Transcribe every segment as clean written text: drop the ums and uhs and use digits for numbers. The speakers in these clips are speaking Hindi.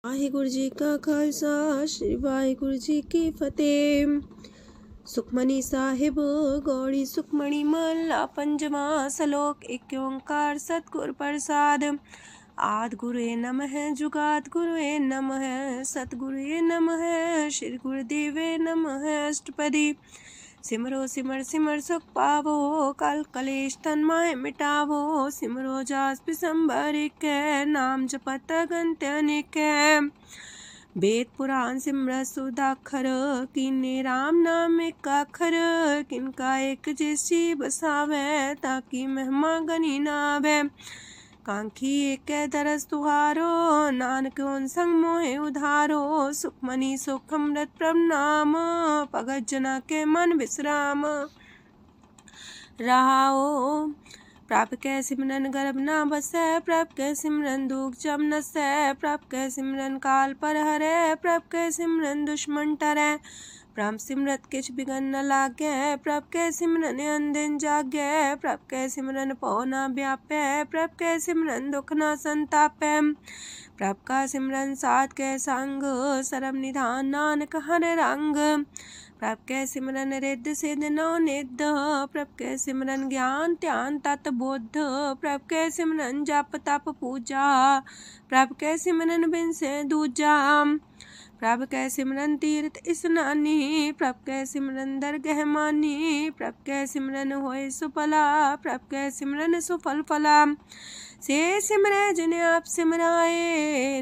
ਵਾਹਿਗੁਰੂ ਜੀ ਕਾ ਖਾਲਸਾ ਸ੍ਰੀ ਵਾਹਿਗੁਰੂ ਜੀ ਕੀ ਫਤਿਹ। ਸੁਖਮਨੀ ਸਾਹਿਬ ਗੌੜੀ ਸੁਖਮਣੀ ਮਹਲਾ ਪੰਜਵਾਂ ਸ਼ਲੋਕ। ਏਕ ਓੰਕਾਰ ਸਤਿਗੁਰ ਪ੍ਰਸਾਦ। ਆਦਿ ਗੁਰੁਏ ਨਮః ਜੁਗਾਦਿ ਗੁਰੁਏ ਨਮঃ ਸਤਿਗੁਰੁਏ ਨਮঃ ਸ੍ਰੀ ਗੁਰੁਦੇਵੇ ਨਮঃ। ਅਸ਼ਟਪਦੀ। सिमरो सिमर सिमर सुख पावो कल कलेश तन माहे मिटावो। सिमरो जास पिसंबर कै नाम जपत अगंत अनेक। वेद पुराण सिमरत सुदाखर कीने राम नाम एक आखर। किनका एक जैसी बसावे ताकि महिमा गनी नावे। कांखी एक दरस तुहारो नानक उन संग मोहे उधारो। सुखमनी सुख अमृत प्रभ नाम भगत जना के मन विश्राम। रहाओ प्रभ कै सिमरन गर्भ ना बसै। प्रभ कै सिमरन दुख जम नसै। प्रभ कै सिमरन काल पर हरै। प्रभ कै सिमरन दुश्मन टरै। प्रभ सिमरत किछ बिगन न लागै। प्रभ कै सिमरन अनदिन जागै। प्रभ कै सिमरन पौ न व्यापै। प्रभ कै सिमरन दुख न संतापै। प्रभ का सिमरन साध कै संग सरम निधान नानक हर रंग। प्रभ कै सिमरन रिद्ध सिद्ध नौ निध। प्रभ कै सिमरन ज्ञान ध्यान तत बुद्ध। प्रभ कै सिमरन जप तप पूजा। प्रभ कै सिमरन बिन से दूजा। प्रभ कै सिमरन तीर्थ इसनानी। प्रभ कै सिमरन दरगह मानी। प्रभ कै सिमरन होए सुफला। प्रभ कै सिमरन सुफल फला। से सिमरै जिन आप सिमराए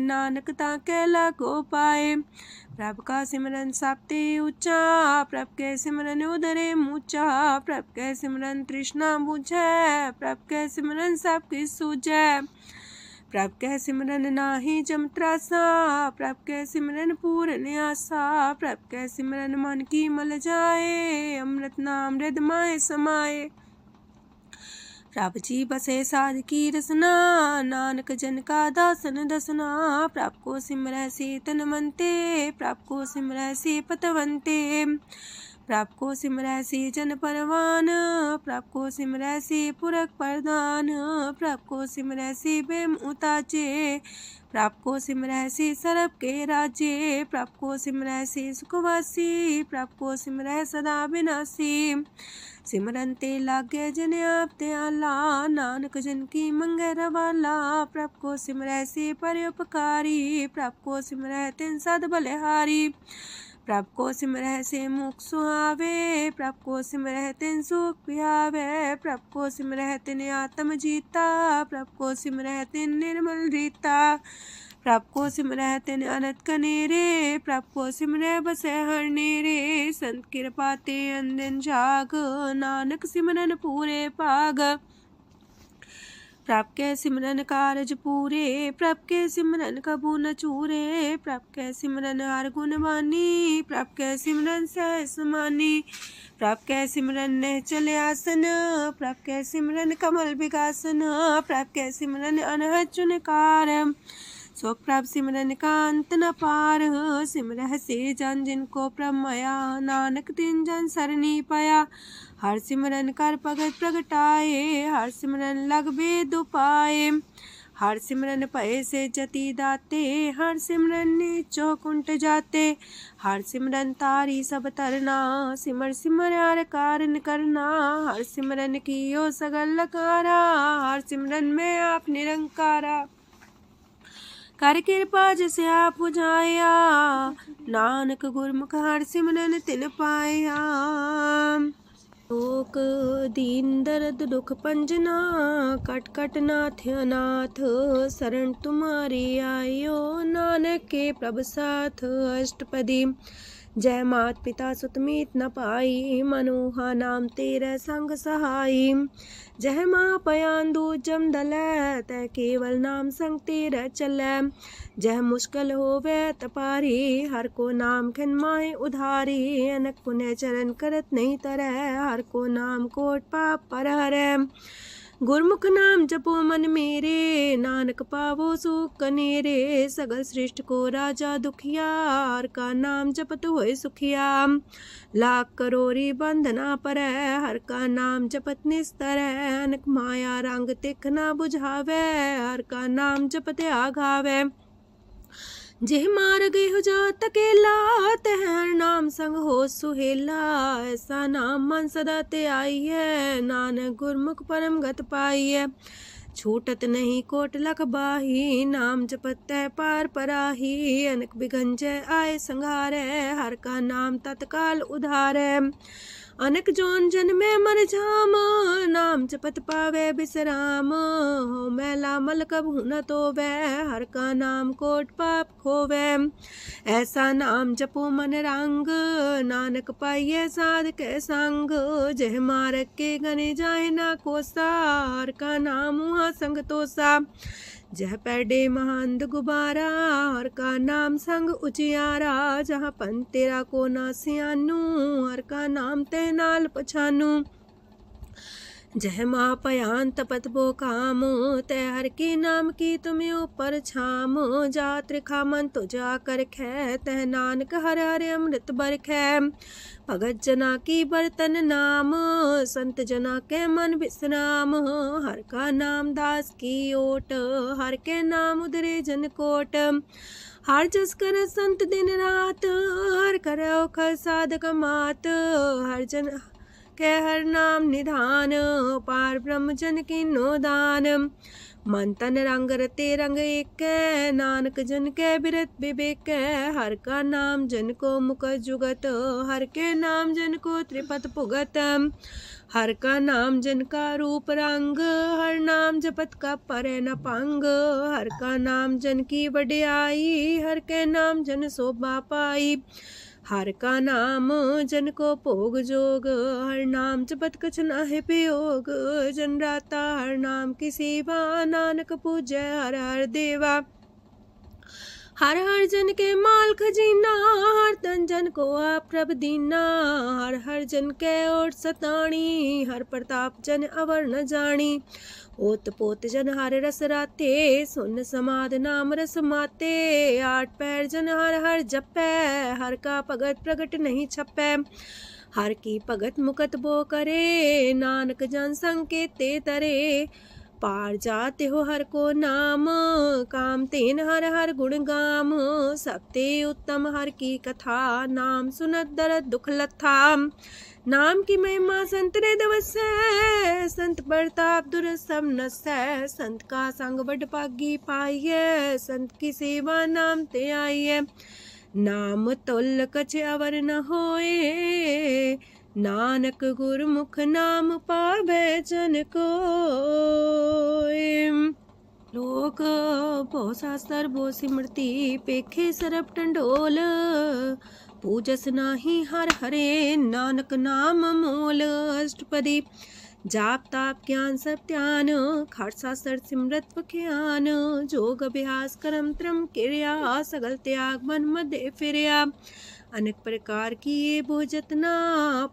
नानक ताकै लागो पाए। प्रभ का सिमरन सब ते ऊंचा। प्रभ कै सिमरन उदरे मूचा। प्रभ कै सिमरन तृष्णा बुझै। प्रभ कै सिमरन सब किछ सूझै। प्रभ कै सिमरन नाहि जम त्रासा। प्रभ कै सिमरन पूरन आसा। प्रभ कै सिमरन मन की मल जाए। अमृत नाम हृदय माहे समाए। प्रभ जी बसे साध की रसना नानक जन का दासन दसना। प्रभ को सिमरै से तन मनते। प्रभ को सिमरै से पतवंते। प्रभ को सिमरै से जन परवान। प्रभ को सिमरै से पुरख प्रधान। प्रभ को सिमरै से बेम उताचे। प्रभ को सिमरै से सरब के राजे। प्रभ को सिमरै से सुखवासी। प्रभ को सिमरै सदा विनाशी। सिमरन ते लागे जिन आप दयाला नानक जन की मंगै रवाला। प्रभ को सिमरै से परोपकारी। प्रभ को सिमरै तिन सद बलिहारी। प्रभ को सिमरै से मुख सुहावे। प्रभ को सिमरै तिन सुख पिहावे। प्रभ को सिमरै तिन आत्म जीता। प्रभ को सिमरै तिन निर्मल रीता। प्रभ को सिमरै तिन अनंत कनेरे। प्रभ को सिमरै बसै हर नेरे। संत कृपा ते अनदिन जाग नानक सिमरन पूरे भाग। प्रभ कै सिमरन कारज पूरे। प्रभ कै सिमरन कबू न चूरे। प्रभ कै सिमरन हर गुण बानी। प्रभ कै सिमरन सहज समानी। प्रभ कै सिमरन निश्चल आसन। प्रभ कै सिमरन कमल विगासन। प्रभ कै सिमरन अनहद चुनकार। सो प्रभ सिमरन का अंत न पार। सिमरह से जन जिनको प्रभ माया नानक तिन जन सरनी पाया। हर सिमरन कर भगत प्रगटाए। हर सिमरन लग वेद उपाय। हर सिमरन भय से जति दाते। हर सिमरन नीचो कुंट जाते। हर सिमरन तारी सब तरना। सिमर सिमर हर कारण करना। हर सिमरन कियो सगल लकारा। हर सिमरन में आप निरंकारा। कर कृपा जिसे आप बुझाया नानक गुरमुख हर सिमरन तिन पाया। लोक दीन दर्द दुख पंजना कट कट नाथ अनाथ। शरण तुम्हारी आयो नानक के प्रभ साथ। अष्टपदी। जय मात पिता सुत मीत न पाई। मनोहा नाम तेरे संग सहाई। जय माँ पयान दूज जम दलै तै केवल नाम संग तेरे चलै। जय मुश्किल होवे तपारी हर को नाम खिन माहे उधारी। अनक पुण्य चरण करत नहीं तरह हर को नाम कोट पाप पर हरै। गुरमुख नाम जपो मन मेरे नानक पावो सुख कनेरे। सगल सृष्टि को राजा दुखिया हर का नाम जपत होए सुखिया। लाख करोरी बंधना पर हर का नाम जपत निस्तर। अनक माया रंग तिख ना बुझावे हर का नाम जपत आघावे। जेह मार गए हो जात अकेला, तह हर नाम संग हो सुहेला। ऐसा नाम मन सदा ते आई है, नानक गुरमुख परम गत पाई है। छूटत नहीं कोट लख बाही, नाम जपत है पार पराही। अनक बिगंजय आए संघारे, हर का नाम तत्काल उधारे। अनक जोन जन्मे मर जाम, नाम जपत पावे बिसराम। हो मैला मल कबहु न तोवे, हर का नाम कोट पाप खोवे। ऐसा नाम जपो मन रंग, नानक पाइये साध के संग। जह मारक के गने जाए ना कोसा, हर का नाम वहाँ संग तोसा। जह पैडे महांद गुबारा, हर का नाम संग उजियारा। जहाँ पन तेरा को ना सियानू, हर का नाम ते नाल पछानू। जह माँ पयान तपत बो काम, तय हर की नाम की तुम्हें ऊपर छाम। जात रिखा मन तो जा कर खे, तह नानक हर हर अमृत बरखै। भगत जना की बर्तन नाम, संत जना के मन विश्राम। हर का नाम दास की ओट, हर के नाम उदरे जन कोट। हर जस कर संत दिन रात, हर करो खर साधक मात। हर जन के हर नाम निधान, पार ब्रह्म जन की नो दान। मन तन रंग रते रंग एक, नानक जन के बिरत विवेक। हर का नाम जन को मुख जुगत, हर के नाम जन को त्रिपत पुगत। हर का नाम जन का रूप रंग, हर नाम जपत का परे न पंग। हर का नाम जन की वड्याई, हर के नाम जन शोभा पाई। हर का नाम जन को भोग जोग, हर नाम जपत कछ नाहि प्रयोग। जन राता हर नाम की सेवा, नानक पूजै हर हर देवा। हर हर जन के माल खजीना, हर तन जन को आप प्रभ दीना। हर हर जन के ओट सताणी, हर प्रताप जन अवर न जानी। ओत पोत जन हर रस राते, सुन समाध नाम रस माते। आठ पैर जन हर हर जपै, हर का भगत प्रगट नहीं छपै। हर की भगत मुकत बो करे, नानक जन संकेते तरे। पार जाते हो हर को नाम, काम तेन हर हर गुण गाम। सबते उत्तम हर की कथा, नाम सुनत दरद दुख लथा। नाम की महिमा संत रे दवसै, संत प्रताप दुर सब नसै। संत का संग बड़ पागी पाइयै, संत की सेवा नाम ते आइयै। नाम तुल कछ अवर न होए, नानक गुरमुख नाम पावै जन कोय। लोक भो शास्त्र भो सिमरती, पेखे सरब टंडोल। पूजस नाही हर हरे, नानक नाम मोल। अष्टपदी जाप ताप ज्ञान सब ध्यान, खट शास्त्र सिमरत बख्यान। जोग अभ्यास करम त्रम क्रिया, सगल त्याग मन मध्य फिरया। अनेक प्रकार की ये बहु जतना,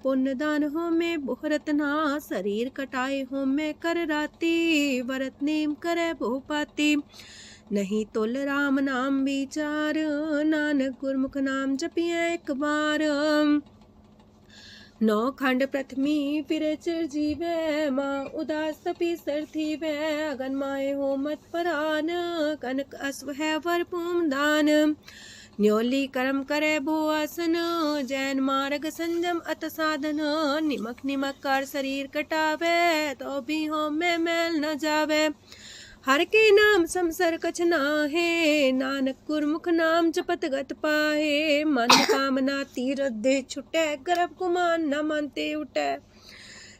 पुण्य दान हो में बहु रतना। शरीर कटाए हो में कर राती, वरत नेम करे बहु पाती। नहीं तुल राम नाम विचार, नानक गुरमुख नाम जपिए एक बार। नौ खंड प्रथमी फिर चिर जीवै, माँ उदास तपी सर थीवै। अगन माए हो मत परान, कनक अश्व है वर पूम दान। न्योली कर्म करे भो आसन, जैन मार्ग संजम अत साधन। निमक निमक कर शरीर कटावे, तो भी हो में मैल न जावे। हर के नाम समसर कछ नाहे, नानक गुरमुख नाम जपत गत पाहे। मन कामना तीरथ दे छुटै, गर्भ गुमान न मानते उठै।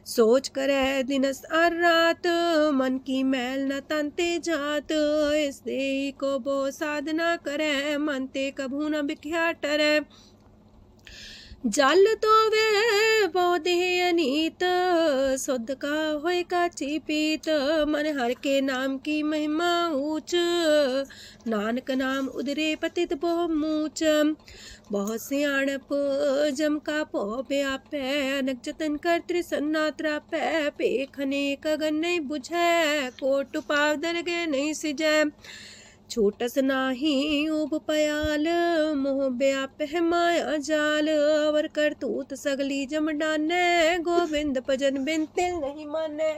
सोच करे दिनस और रात, मन की मैल न तनते जात। इस देही को बो साधना करे, मनते कभू न बिख्या टरै। जल तो वे बो देह अनीत, शुद्ध का होए काची पीत। मन हर के नाम की महिमा ऊंच, नानक नाम उदरे पतित बहु मूच। बहुत सियाणप जम का पो व्यापै, अनक जतन कर त्रिसन्ना त्रापै। पेखने कगन नहीं बुझै, कोट पाव दरगे नहीं सिजै। छोटस नाही उब पयाल, मोह व्याप है माया जाल। अवर करतूत सगली जम डानै, गोविंद भजन बिन तिल नहीं मानै।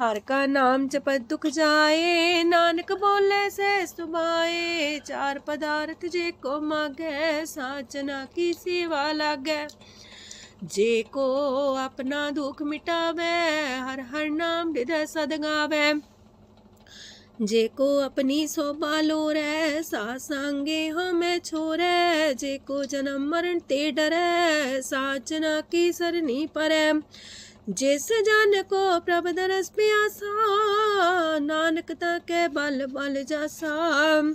हर का नाम जपत दुख जाए, नानक बोले से सुभाए। चार पदार्थ जे को मागे, साजना की सेवा लागे। जे को अपना दुख मिटावे, हर हर नाम हृदय सद गावे। जे को अपनी शोभा लोरे, सासंगे हमें छोरे। जे को जन्म मरण ते डरे, साजना की सरनी परे। जिस जन को प्रभ दरस प्यासा, नानक ताके बल बल जासा।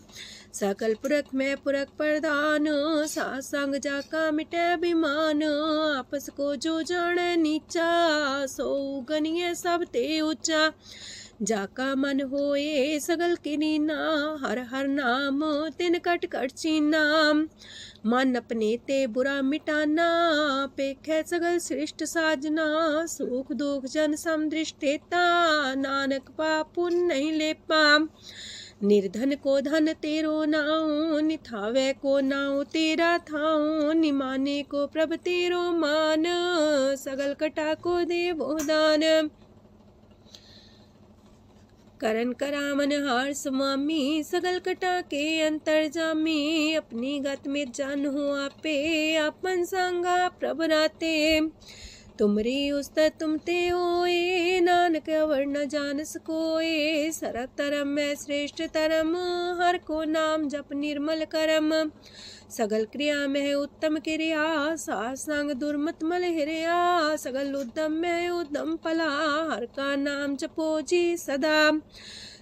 सकल पुरख में पुरख प्रधान, सासंग जाका मिटे अभिमान। आपस को जो जाने नीचा, सो गनिये सब ते ऊंचा। जाका मन होए सगल किनीना, हर हर नाम तिन कट कट चीना। मन अपने ते बुरा मिटाना, पेखे सगल श्रेष्ठ साजना। सुख दुख जन समदृष्टेता, नानक पाप पुण्य नहीं लेपा। निर्धन को धन तेरो नाऊ, निथावे को नाऊ तेरा थाऊ। निमाने को प्रभ तेरो मान, सगल कटा को देवो दान। करन करामन हार स्वामी, सगल कटा के अंतर जामी। अपनी गत में जन हो आपे, अपन संगा प्रभ राते। तुमरी उस्तर तुम ते होए, नानक अवर न जान सकोए। सरब तरम में श्रेष्ठ तरम, हर को नाम जप निर्मल करम। सगल क्रिया में उत्तम क्रिया, सासंग दुर्मत मल हिरिया। सगल उद्यम में उद्यम फला, हर का नाम जपो जी सदा।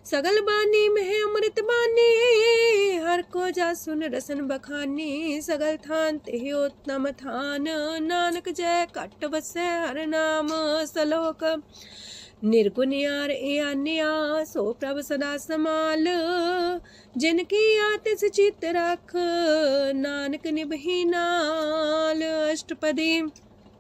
सगल बानी में अमृत बानी, हर को जा सुन रसन बखानी। सगल थान ते उत्तम थान, नानक जय कट बसे हर नाम सलोक। निर्गुण यार आन्या, सो प्रभ सदा समाल। जिनकी आतिस चित रख, नानक निभही नाल। अष्टपदी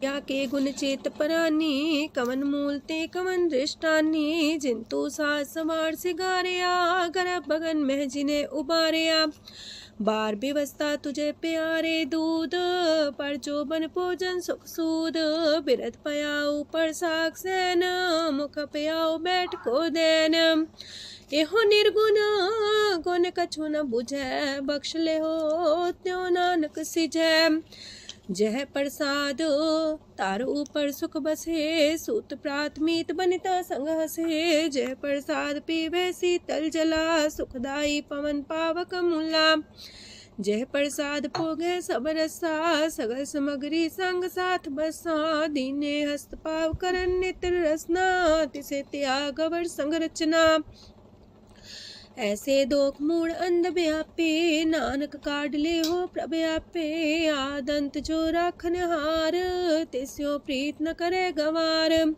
या के गुण चेत परानी, कवन मूल ते कवन दृष्टानी। जिंतु सास सवार सिगारिया, गर्भ बगन में जिन्हें उबारिया। बार व्यवस्था तुझे प्यारे दूध, पर जो बन भोजन सुख सूद। बिरत पयाऊ पर साग सैन, मुख पयाऊ बैठ को देन। एहो निर्गुण गुण कछु न बुझे, बख्श ले हो त्यों नानक सिझे। जह प्रसाद तार ऊपर सुख बसे, सूत प्राथमीत बनिता संग हसे। जह प्रसाद पीवे शीतल जला, सुखदाई पवन पावक मूला। जह प्रसाद भोगे सब रसा, सगल समग्री संग साथ बसा। दीने हस्त पाव करन नित्र रसना, तिसे त्याग अवर संग रचना। ऐसे दोख मूड अंध व्यापे, नानक काढ़ ले हो प्रभ आपे। आदंत जो राखन हार, तिस्यो प्रीत न करे गवार।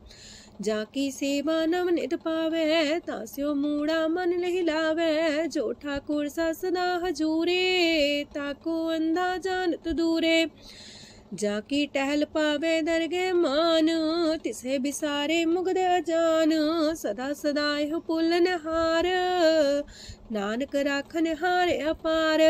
जाकी सेवा नव निध पावे, तास्यो मूड़ा मन लहिलावे। जो ठाकुर सा सदा हजूरे, ताको अंधा जानत दूरे। जाकी टहल पावे दरगे मान, तिसे बिसारे मुग्ध अजान। सदा सदा यह पुलन हार, नानक राखन हारे अपार।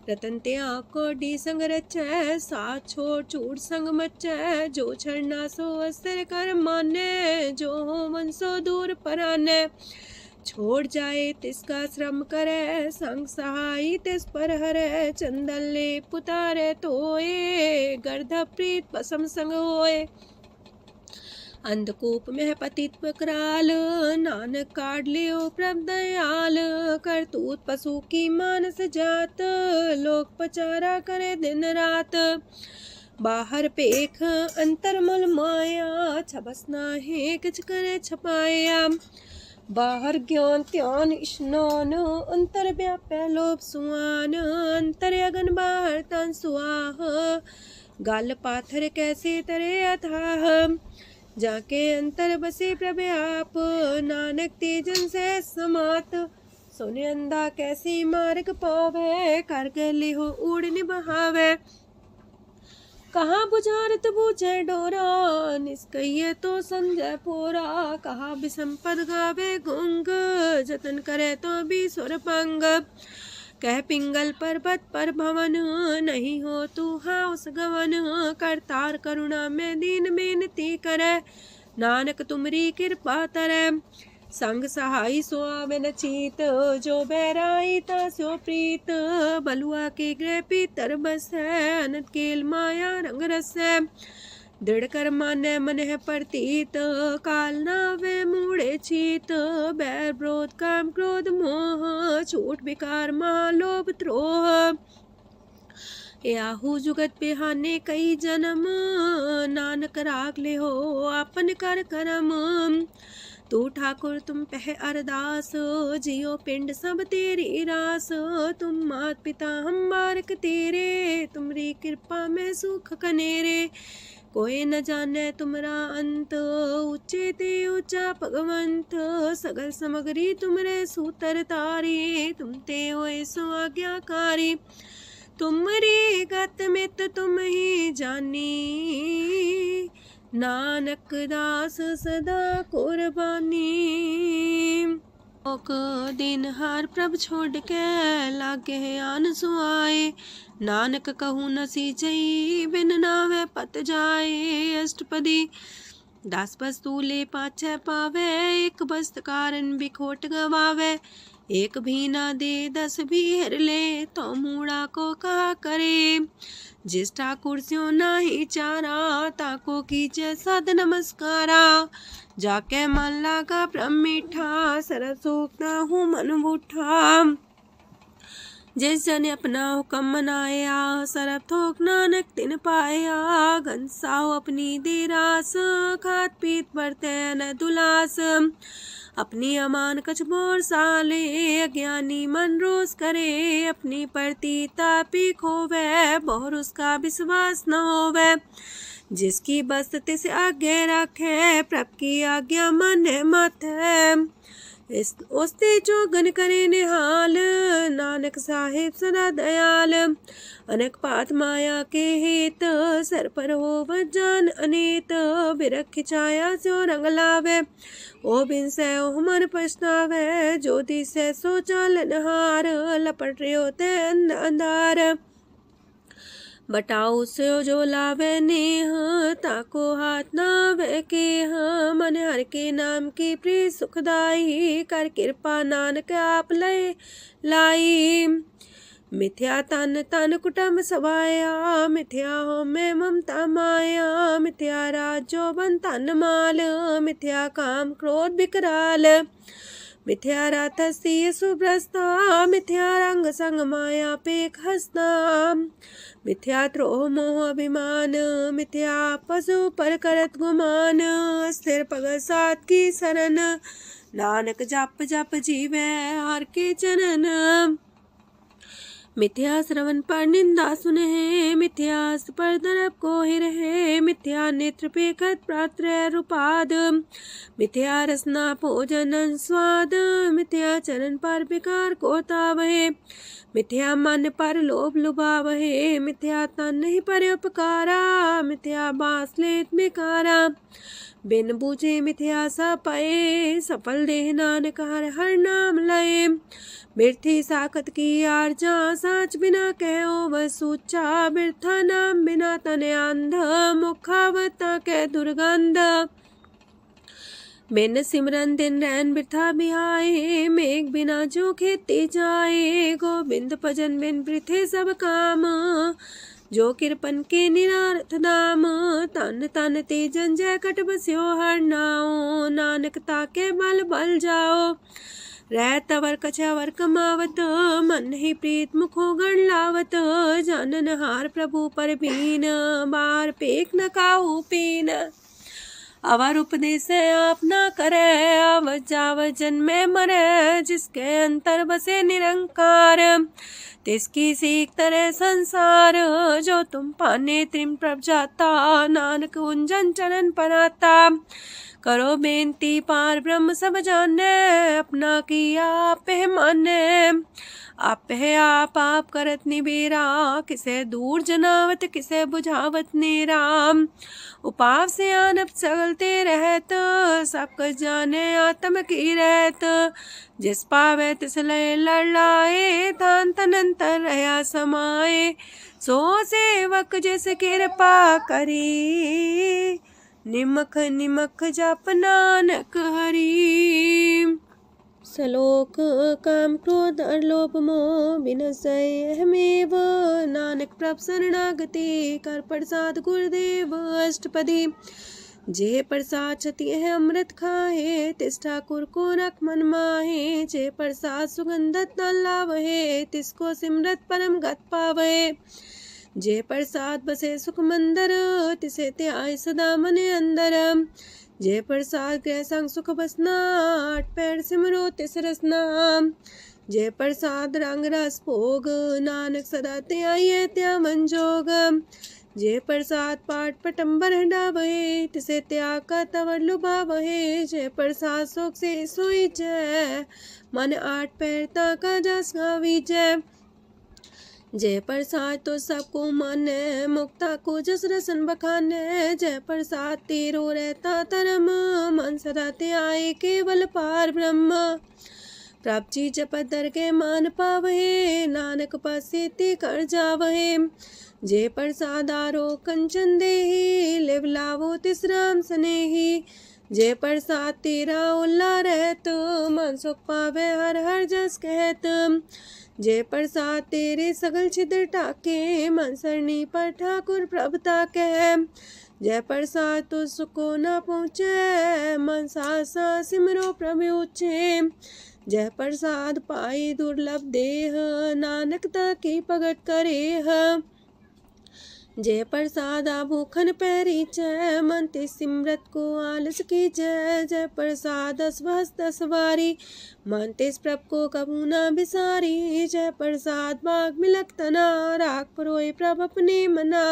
रतन त्याग को डी संग रचै, साथ छोड़ चूड़ संग मचै। जो छड़ना सो अस्थिर कर माने, जो हो मन सो दूर पराने। छोड़ जाए तिसका श्रम करे, संग सहाई तिस पर हरे। चंदन ले पुतारे तोए, गर्ध प्रीत पसम संग होए। अंधकूप में पतित कराल, नानक काढ़ लियो प्रभ दयाल। करतूत पशु की मानस जात, लोक पचारा करे दिन रात। बाहर पेख अंतर मूल माया, छबस नाहे किछ करे छपाया। बाहर ज्ञान ध्यान स्नान, अंतर व्यापै लोभ सुआन। अंतर अगन बाहर तन सुआह, गल पाथर कैसे तरे अथाह। जाके अंतर बसे प्रभ आप, नानक तेजन से समात। सोने अंधा कैसी मार्ग पावे, कर गले हो उड़ निबहावे। कहाँ बुझारत बूझे डोरा, निष्कइये तो संजय पोरा। कहाँ बिसंपद गावे गुंग, जतन करे तो भी सुर पंग। कह पिंगल पर्वत पर भवन, नहीं हो तू हाउस गवन। करतार करुणा में दीन बेनती करे, नानक तुमरी कृपा तरੈ। संग सहाई सो आवे न चीत, जो बैराई तासो प्रीत। बलुआ के गृह पीतर बसै, अनंत केल माया रंग रसै। दृढ़ कर मानै मन है प्रतीत, काल नावे मूढ़े चीत। बैर विरोध काम क्रोध मोह, छूट विकार महालोभ द्रोह। याहू जुगत बिहाने कई जन्म, नानक राग ले हो आपन कर करम। तू ठाकुर तुम पह अरदास, जियो पिंड सब तेरी रास। तुम मात पिता हम बारक तेरे, तुमरी कृपा में सुख कनेरे। कोई न जाने तुमरा अंत, ऊंचे ते ऊंचा भगवंत। सगल समगरी तुमरे सूतर तारी, तुम ते होए सो आज्ञाकारी। तुमरी गत मित तुम ही जानी, नानक दास सदा कुर्बानी। दिन हार प्रभ छोड़ के, लागे आन सुआए। नानक कहूँ न सीचई, बिन नावे पत जाए। अष्टपदी दास बस्तु ले पाछे पावे, एक बस्त कारण बिखोट गवावे। एक भी ना दे दस भी हर ले, तो मूड़ा को कहा करे। जिस ठाकुर स्यो नाही चारा, ताको कीजे सद नमस्कारा। जाके मन लागा ब्रह्म मीठा, सरस सूखना हूँ मन बूठा। जिस जन अपना हुक्म मनाया, सरब थोक नानक तिन पाया। घनसाओ अपनी दे रास, खात पीत बरते न दुलास। अपनी अमान कछ मोर साले, अज्ञानी मन रोस करे। अपनी परती तापी खोवे, बहुर उसका विश्वास न होवे। जिसकी बस तिस आगे रखे, प्रभ की आज्ञा मन माथे। ओस्ते चौगन करे निहाल, नानक साहिब सदा दयाल। अनेक पात माया के हेत, सर पर हो जान अनेत। बिरख छाया सो रंग लावे, ओ बिन से ओ मन पछतावे। जो दिसे सो चालन हार, लपट रहो ते अंधार। बटाऊ से जो लावे नेह, ताको हाथ नावे के। मन हर के नाम की प्रिय सुखदाई, कर कृपा नानक आप लय लाई। मिथ्या तन तन कुटुंब सवाया, मिथ्या हो में ममता माया। मिथ्या राजो बन तन माल, मिथ्या काम क्रोध विकराल। मिथ्या रातसी सुभ्रस्ता, मिथ्या रंग संग माया पेख हस्ता। मिथ्या द्रोह मोह अभिमान, मिथ्या पशु पर करत गुमान। स्थिर पग सात की शरण, नानक जप जप जीवे हर के चरण। मिथ्या श्रवण पर निंदा सुने, मिथ्या पर दरब को ही रहे। मिथ्या नेत्र पेखत प्रात्र रूपाद, मिथ्या रसना भोजन स्वाद। मिथ्या चरण पर विकार को तावहे, मिथ्या मन पर लोभ लुभावहे। मिथ्या तन नहीं पर उपकारा, मिथ्या बास लेत मिकारा। बिन बूझे मिथ्या सा पाए, सफल देह नानक हर हर नाम लय। बिरथी साखत की आरजा, साच बिना कहो वह सूचा। बिरथा नाम बिना तने अंध, मुखावता के दुर्गंध। बिन सिमरन दिन रैन बिरथा बिहाए, मेघ बिना जो खेती जाए। गोविंद भजन बिन वृथे सब काम, जो किरपन के निरारथ दाम। तन तन ते जंजय कट बस्यो हर नाओ, नानक ताके बल बल जाओ। रह तवर कछवर कमावत, मन ही प्रीत मुखो गण लावत। जानन हार प्रभु पर बीन, बार पेख न काहू पीन। अवर उपदेश आप न करे, अव जाव जन्मे मरे। जिसके अंतर बसे निरंकार, तिसकी सीख तरह संसार। जो तुम पाने त्रिम प्रभ जाता, नानक उंजन चरण पर आता। करो बेनती पार ब्रह्म सब जाने, अपना किया आप माने। आप करत निबेरा, किसे दूर जनावत किसे बुझावत नेरा। उपाव से आनप चलते रहत, सब कुछ जाने आत्म की रहत। जिस पावे तिस लय लड़ लाए, तान तनंतर रहा समाए। सो सेवक जिस कृपा करी, निमख निमख जप नानक हरि। सलोक काम क्रोध और लोभ मोह बिनसै अहमेव, नानक प्रभ शरणागति कर प्रसाद गुरुदेव अष्टपदी। जे प्रसाद छति है अमृत खाहे, तिस ठाकुर को रख मन माहे। जे प्रसाद सुगंधत न लावहे, तिसको सिमरत परम गत पावे। जे प्रसाद बसे सुख मंदर, तिसे त्याय सदा मन अंदर। जे प्रसाद गृह संग सुख बसना, आठ पैर सिमरो तिस रसना। जे प्रसाद रंग रस भोग, नानक सदा त्याये त्या मन जोग। जे प्रसाद पाठ पटम्बर डाबहे, तिसे त्याग का तवर लुभावहे। जे प्रसाद शोक से सोई जय, मन आठ पैर ताका जस गावी जय। जय प्रसाद तो सबको माने, मुक्ता को जस रसन बखाने। जय प्रसाद तेरो रहता धर्म, मन सदा त्याए केवल पार ब्रह्म। प्रभ जी जपत दर के मान पावहे, नानक पासे ते कर जावहे। जय प्रसाद आरो कंचन देही, लिव लावो तिस राम स्नेही। जय प्रसाद तेरा उल्ला रहत, मन सुख पावे हर हर जस कहत। जय प्रसाद तेरे सगल छिद्र टाके, मन सरनी पर ठाकुर प्रभ ताके। जय प्रसाद तो सुको न पहुँचे, मन सा सिमरो प्रभु ऊँचे। जय प्रसाद पाई दुर्लभ देह, नानक ताकी प्रगट करेह। जय प्रसाद आभूखन पैरी जय, मन ते सिमरत को आलस की जय। जय प्रसाद अस्वस्थ सवारी, मन तेस प्रभ को कबू न बिसारी। जय प्रसाद बाग मिलक तना, राख परोए प्रभ अपने मना।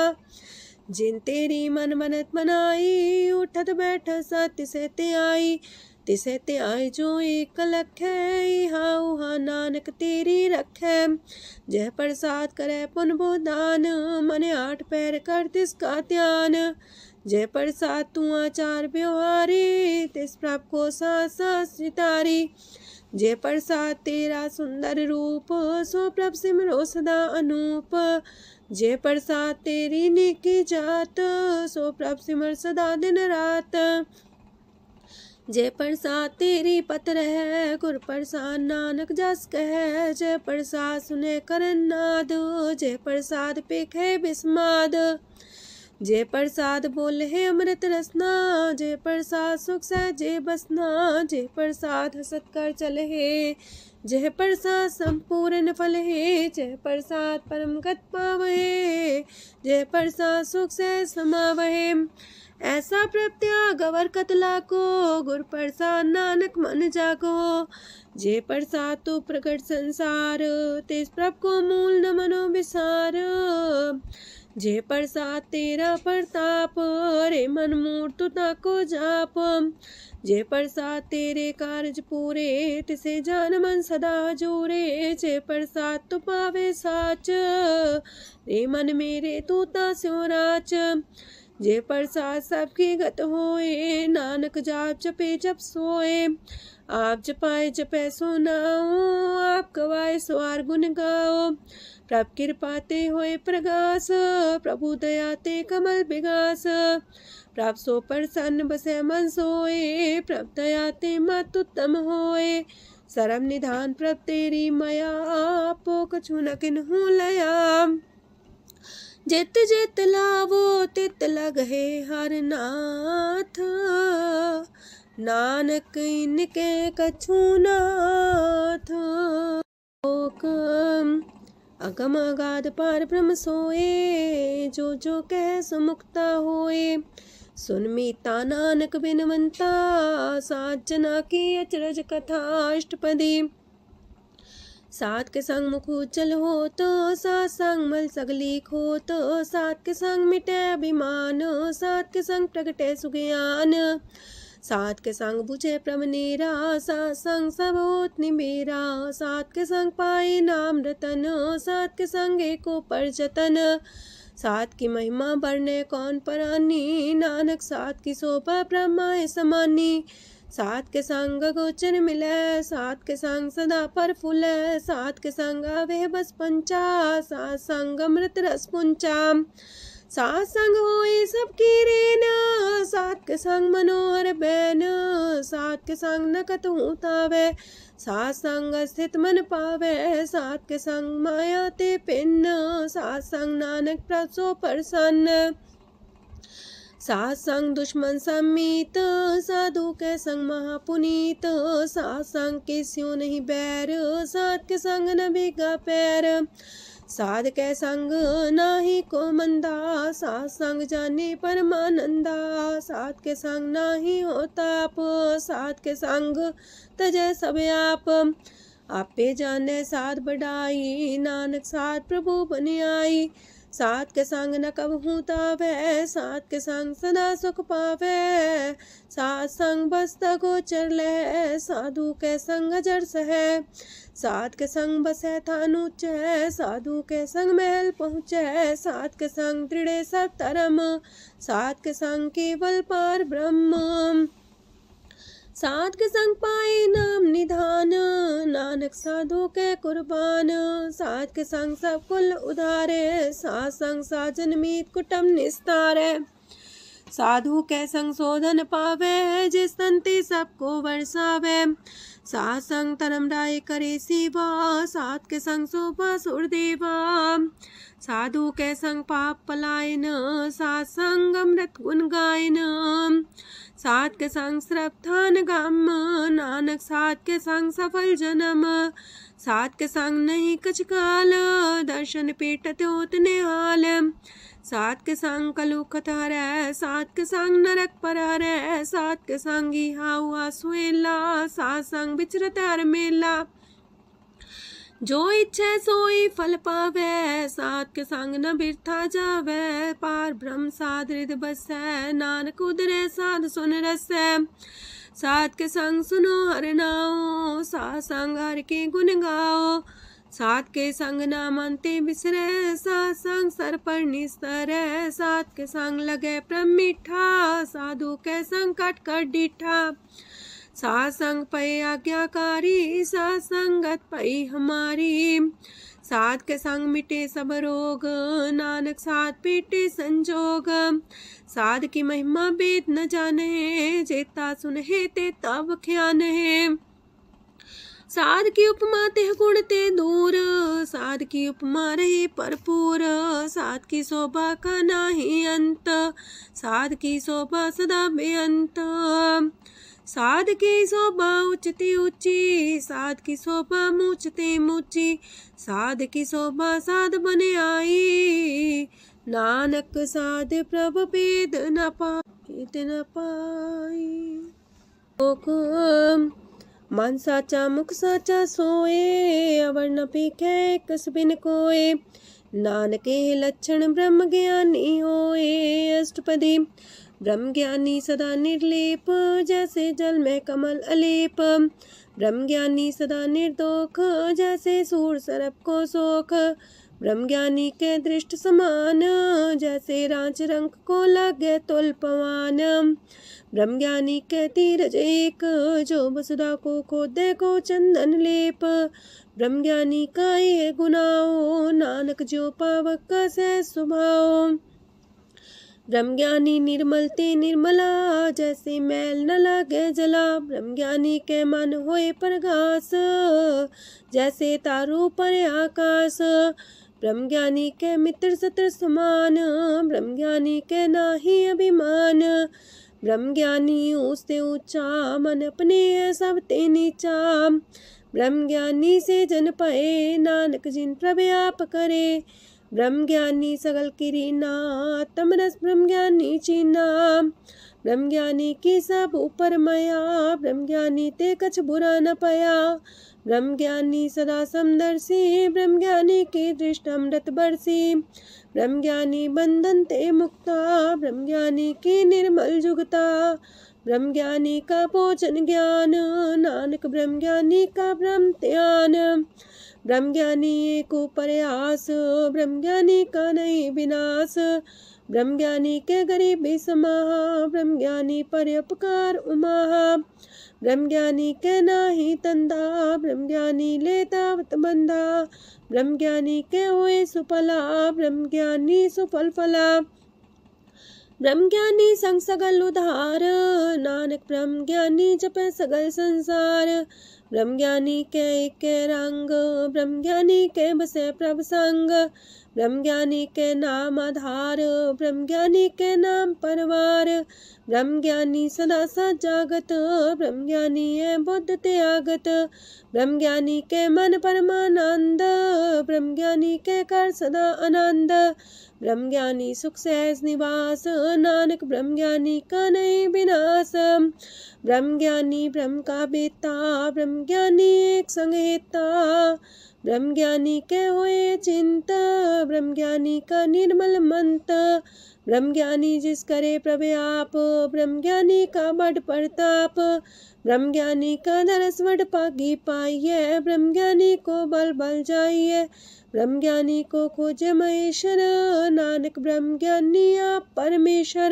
जिन तेरी मन मनत मनाई, उठत बैठत सत्य से त्याई। तिसे त्याई जो एक लख है, हाँ उहाँ नानक तेरी रखै। जय प्रसाद करे पुन बोदान, मन आठ पैर कर तिसका ध्यान। जय प्रसाद तू आचार व्यवहारी, तिस प्रभ को सास सितारी। जय प्रसाद तेरा सुंदर रूप, सो प्रभ सिमरो सदा अनूप। जय प्रसाद तेरी नेकी जात, सो प्रभ सिमर सदा दिन रात। जय प्रसाद तेरी पत्र है, गुर प्रसाद नानक जस कह। जय प्रसाद सुने करन नाद, जय प्रसाद पेखे बिस्माद। जय प्रसाद बोले है अमृत रसना, जय प्रसाद सुख सहजे बसना। जय प्रसाद हसत कर चले है, जय प्रसाद संपूर्ण फल है। जय प्रसाद परम गत पावहे, जय प्रसाद सुख से समावहे। ऐसा प्रत्याग अवर कतला को, गुर प्रसाद नानक मन जागो। जय प्रसाद तो प्रकट संसार, तेज प्रभ को मूल न मनो विसार। जय प्रसाद तेरा प्रताप, रे मन मूर्त ताको जाप। जय प्रसाद तेरे कारज पूरे, तिसे जान मन सदा जोरे। जय प्रसाद तू पावे साच, रे मन मेरे तू ता स्यो राच। जय प्रसाद सबकी गत होए, नानक जाप जपे जप सोए। आप जपाए जपे सो नाओ, आप गवाए सवार गुण गाओ। प्रभ कृपा ते होए प्रगास, प्रभु दया ते कमल विगास। प्रभ सो प्रसन्न बसे मन सोए, प्रभ दया ते मत उत्तम होए। सरम निधान प्रभ तेरी मया, आपो कछु न किन्हु लया। जित जित लावो तित लगहे हर नाथ, नानक इनके कछु नाथ। अगम अगाध पार ब्रह्म सोए, जो जो कह सो मुक्ता होए। सुन मीता नानक बिनवंता, सात जना की अचरज कथा अष्टपदी। सात के संग मुख उज्जल हो तो, सात संग मल सगलीक हो तो। सात के संग मिटे अभिमान, सात के संग प्रगटे सुज्ञान। सात के संग बुझे प्रमनेरा, सात संग सब होत निमेरा। सात के संग पाए नाम रतन, सात के संग एको पर जतन। सात की महिमा बढ़ने कौन परानी, नानक सात की शोभा ब्रह्मा समानी। सात के संग गोचर मिले, सात के संग सदा पर फूले। सात के संग आवे बस पंचा, सात संग अमृत रस पुंचा। सात संग होए सबकी रेन, सात के संग मनोहर बैन, सात के संग न कतहु तावै, सात संग स्थित मन पावै, सात के संग माया ते पिन्न, सात संग नानक प्रसो प्रसन्न, सात संग दुश्मन समीत, साधु के संग महापुनीत, सात संग किस्यों नहीं बैर, सात के संग न भीगा पैर, साध के संग नाही को मंदा, सात संग जाने परमानंदा, सात के संग नाही हो ताप, सात के संग तजै सब आप, आपे जाने साध बढ़ाई, नानक साध प्रभु बन आई, सात के संग न कबहू तावै, सात के संग सदा सुख पावै, सात संग बस्त गोचर लहै, साधु के संग अजर सहै, सात के संग बसै थान ऊंचै, साधु के संग महल पहुँचै, सात के संग दृढ़ सब धर्म, सात के संग केवल पार ब्रह्म, सात के संग पाए नाम निधान, नानक साधु के कुर्बान, सात के संग सब कुल उधारे, सात संग साजन मीत कुटुम निस्तारे, साधु के संग शोधन पावे, जिस तंती सबको वर्षावे, सात संग धर्म राय करे सेवा, सात के संग शोभा सुरदेवा, साधु के संग पाप पलायन, सात संग अमृत गुण गायन, सात के संग श्रद्धान गम, नानक सात के संग सफल जन्म, सात के संग नहीं कछ काल, दर्शन पीटत होत निहाल, सात के संग कलुखत हरै, सात के संग नरक पर हरै, सात के संग इहा हुआ सुहेला, सात संग विचरत हर मेला, जो इच्छा सोई फल पावै, सात के संग न बिरथा जावै, पार ब्रह्म साध हृदय बसै, नानक उदरै साध सुन रसै, सात के संग सुनो हर नाओ, सात संग हर के गुण गाओ, सात के संग ना मानते बिसरै, सात संग सर पर निस्तरै, सात के संग लगे प्रेम मीठा, साधु के संग कट कर डीठा, सात संग पै आज्ञाकारी, सात संगत पै हमारी, सात के संग मिटे सब रोग, नानक सात पीटे संजोग, साध की महिमा वेद न जाने, जेता सुनहे ते तब ख्यान है, साध की उपमा ते गुण ते दूर, साध की उपमा रही भरपूर, साध की शोभा का नाही अंत, साध की शोभा सदा बेअंत, साध की शोभा उच्चती ऊंची, साध की शोभा मूचते मूची, साध की शोभा साध बने आई, नानक साध प्रभ भेद न पाई, मन साचा मुख साचा सोए, अवर न पीखे कस बिन कोए, नानके लक्षण ब्रह्म ज्ञानी होए, अष्टपदी ब्रह्म ज्ञानी सदा निर्लेप, जैसे जल में कमल अलेप, ब्रह्म ज्ञानी सदा निर्दोख, जैसे सूर सरप को सोख, ब्रह्म ज्ञानी के दृष्ट समान, जैसे रांच रंग को लागे तुल पवान, ब्रह्म ज्ञानी के तीरज एक, जो वसुधा को खोदे को चंदन लेप, ब्रह्म ज्ञानी का ये गुनाओ, नानक जो पावक का सह स्वभाव, ब्रह्म ज्ञानी निर्मल ते निर्मला, जैसे मैल न लागे जला, ब्रह्म ज्ञानी के मन होए प्रगास, जैसे तारों पर आकाश, ब्रह्म ज्ञानी के मित्र सत्र समान, ब्रह्म ज्ञानी के नाही अभिमान, ब्रह्म ज्ञानी ऊंचते ऊंचा, मन अपने सब ते नीचा, ब्रह्म ज्ञानी से जन पाए, नानक जिन प्रभु आप करे, ब्रह्म ज्ञानी सगल किरीना, तमरस ब्रह्म ज्ञानी चीना, ब्रह्म ज्ञानी की सब ऊपर माया, ब्रह्म ज्ञानी ते कछ बुरा न पाया, ब्रह्म ज्ञानी सदा समदर्शी, ब्रह्म ज्ञानी की दृष्ट अमृत बरसी, ब्रह्म ज्ञानी बंधन ते मुक्ता, ब्रह्म ज्ञानी की निर्मल जुगता, ब्रह्म ज्ञानी का भोजन ज्ञान, नानक ब्रह्म ज्ञानी का ब्रह्म ध्यान, ब्रह्म ज्ञानी एक प्रयास, ब्रह्म ज्ञानी का नहीं विनाश, ब्रह्म ज्ञानी के गरीबी समाहा, ब्रह्म ज्ञानी पर उपकार उमाहा, ब्रह्म ज्ञानी के नाही तंदा, ब्रह्म ज्ञानी लेता वत बंधा। ब्रह्म ज्ञानी के हुए सुफला, ब्रह्म ज्ञानी सुफल फला। ब्रह्म ज्ञानी संग सगल उधार, नानक ब्रह्म ज्ञानी जपे सगल संसार। ब्रह्म ज्ञानी के एक रंग, ब्रह्म ज्ञानी के बसे प्रभ संग। ब्रह्म ज्ञानी के नाम आधार, ब्रह्म ज्ञानी के नाम परवार। ब्रह्म ज्ञानी सदा सजागत, ब्रह्म ज्ञानी है बुद्ध त्यागत। ब्रह्म ज्ञानी के मन परमानंद, ब्रह्म ज्ञानी के कर सदा आनंद। ब्रह्म ज्ञानी सुख सहज निवास, नानक ब्रह्म ज्ञानी का नहीं विनाश। ब्रह्म ज्ञानी ब्रह्म का बेटा, ब्रह्म ज्ञानी एक संग हेता। ब्रह्म ज्ञानी के हुए चिंत, ब्रह्म ज्ञानी का निर्मल मंत। ब्रह्म ज्ञानी जिस करे प्रव्याप, ब्रह्म ज्ञानी का बड़ प्रताप। ब्रह्म ज्ञानी का दरस वड पागी पाइये, ब्रह्म ज्ञानी को बल बल जाइए। ब्रह्म ज्ञानी को खोजे महेश्वर, नानक ब्रह्म ज्ञानी आप परमेश्वर।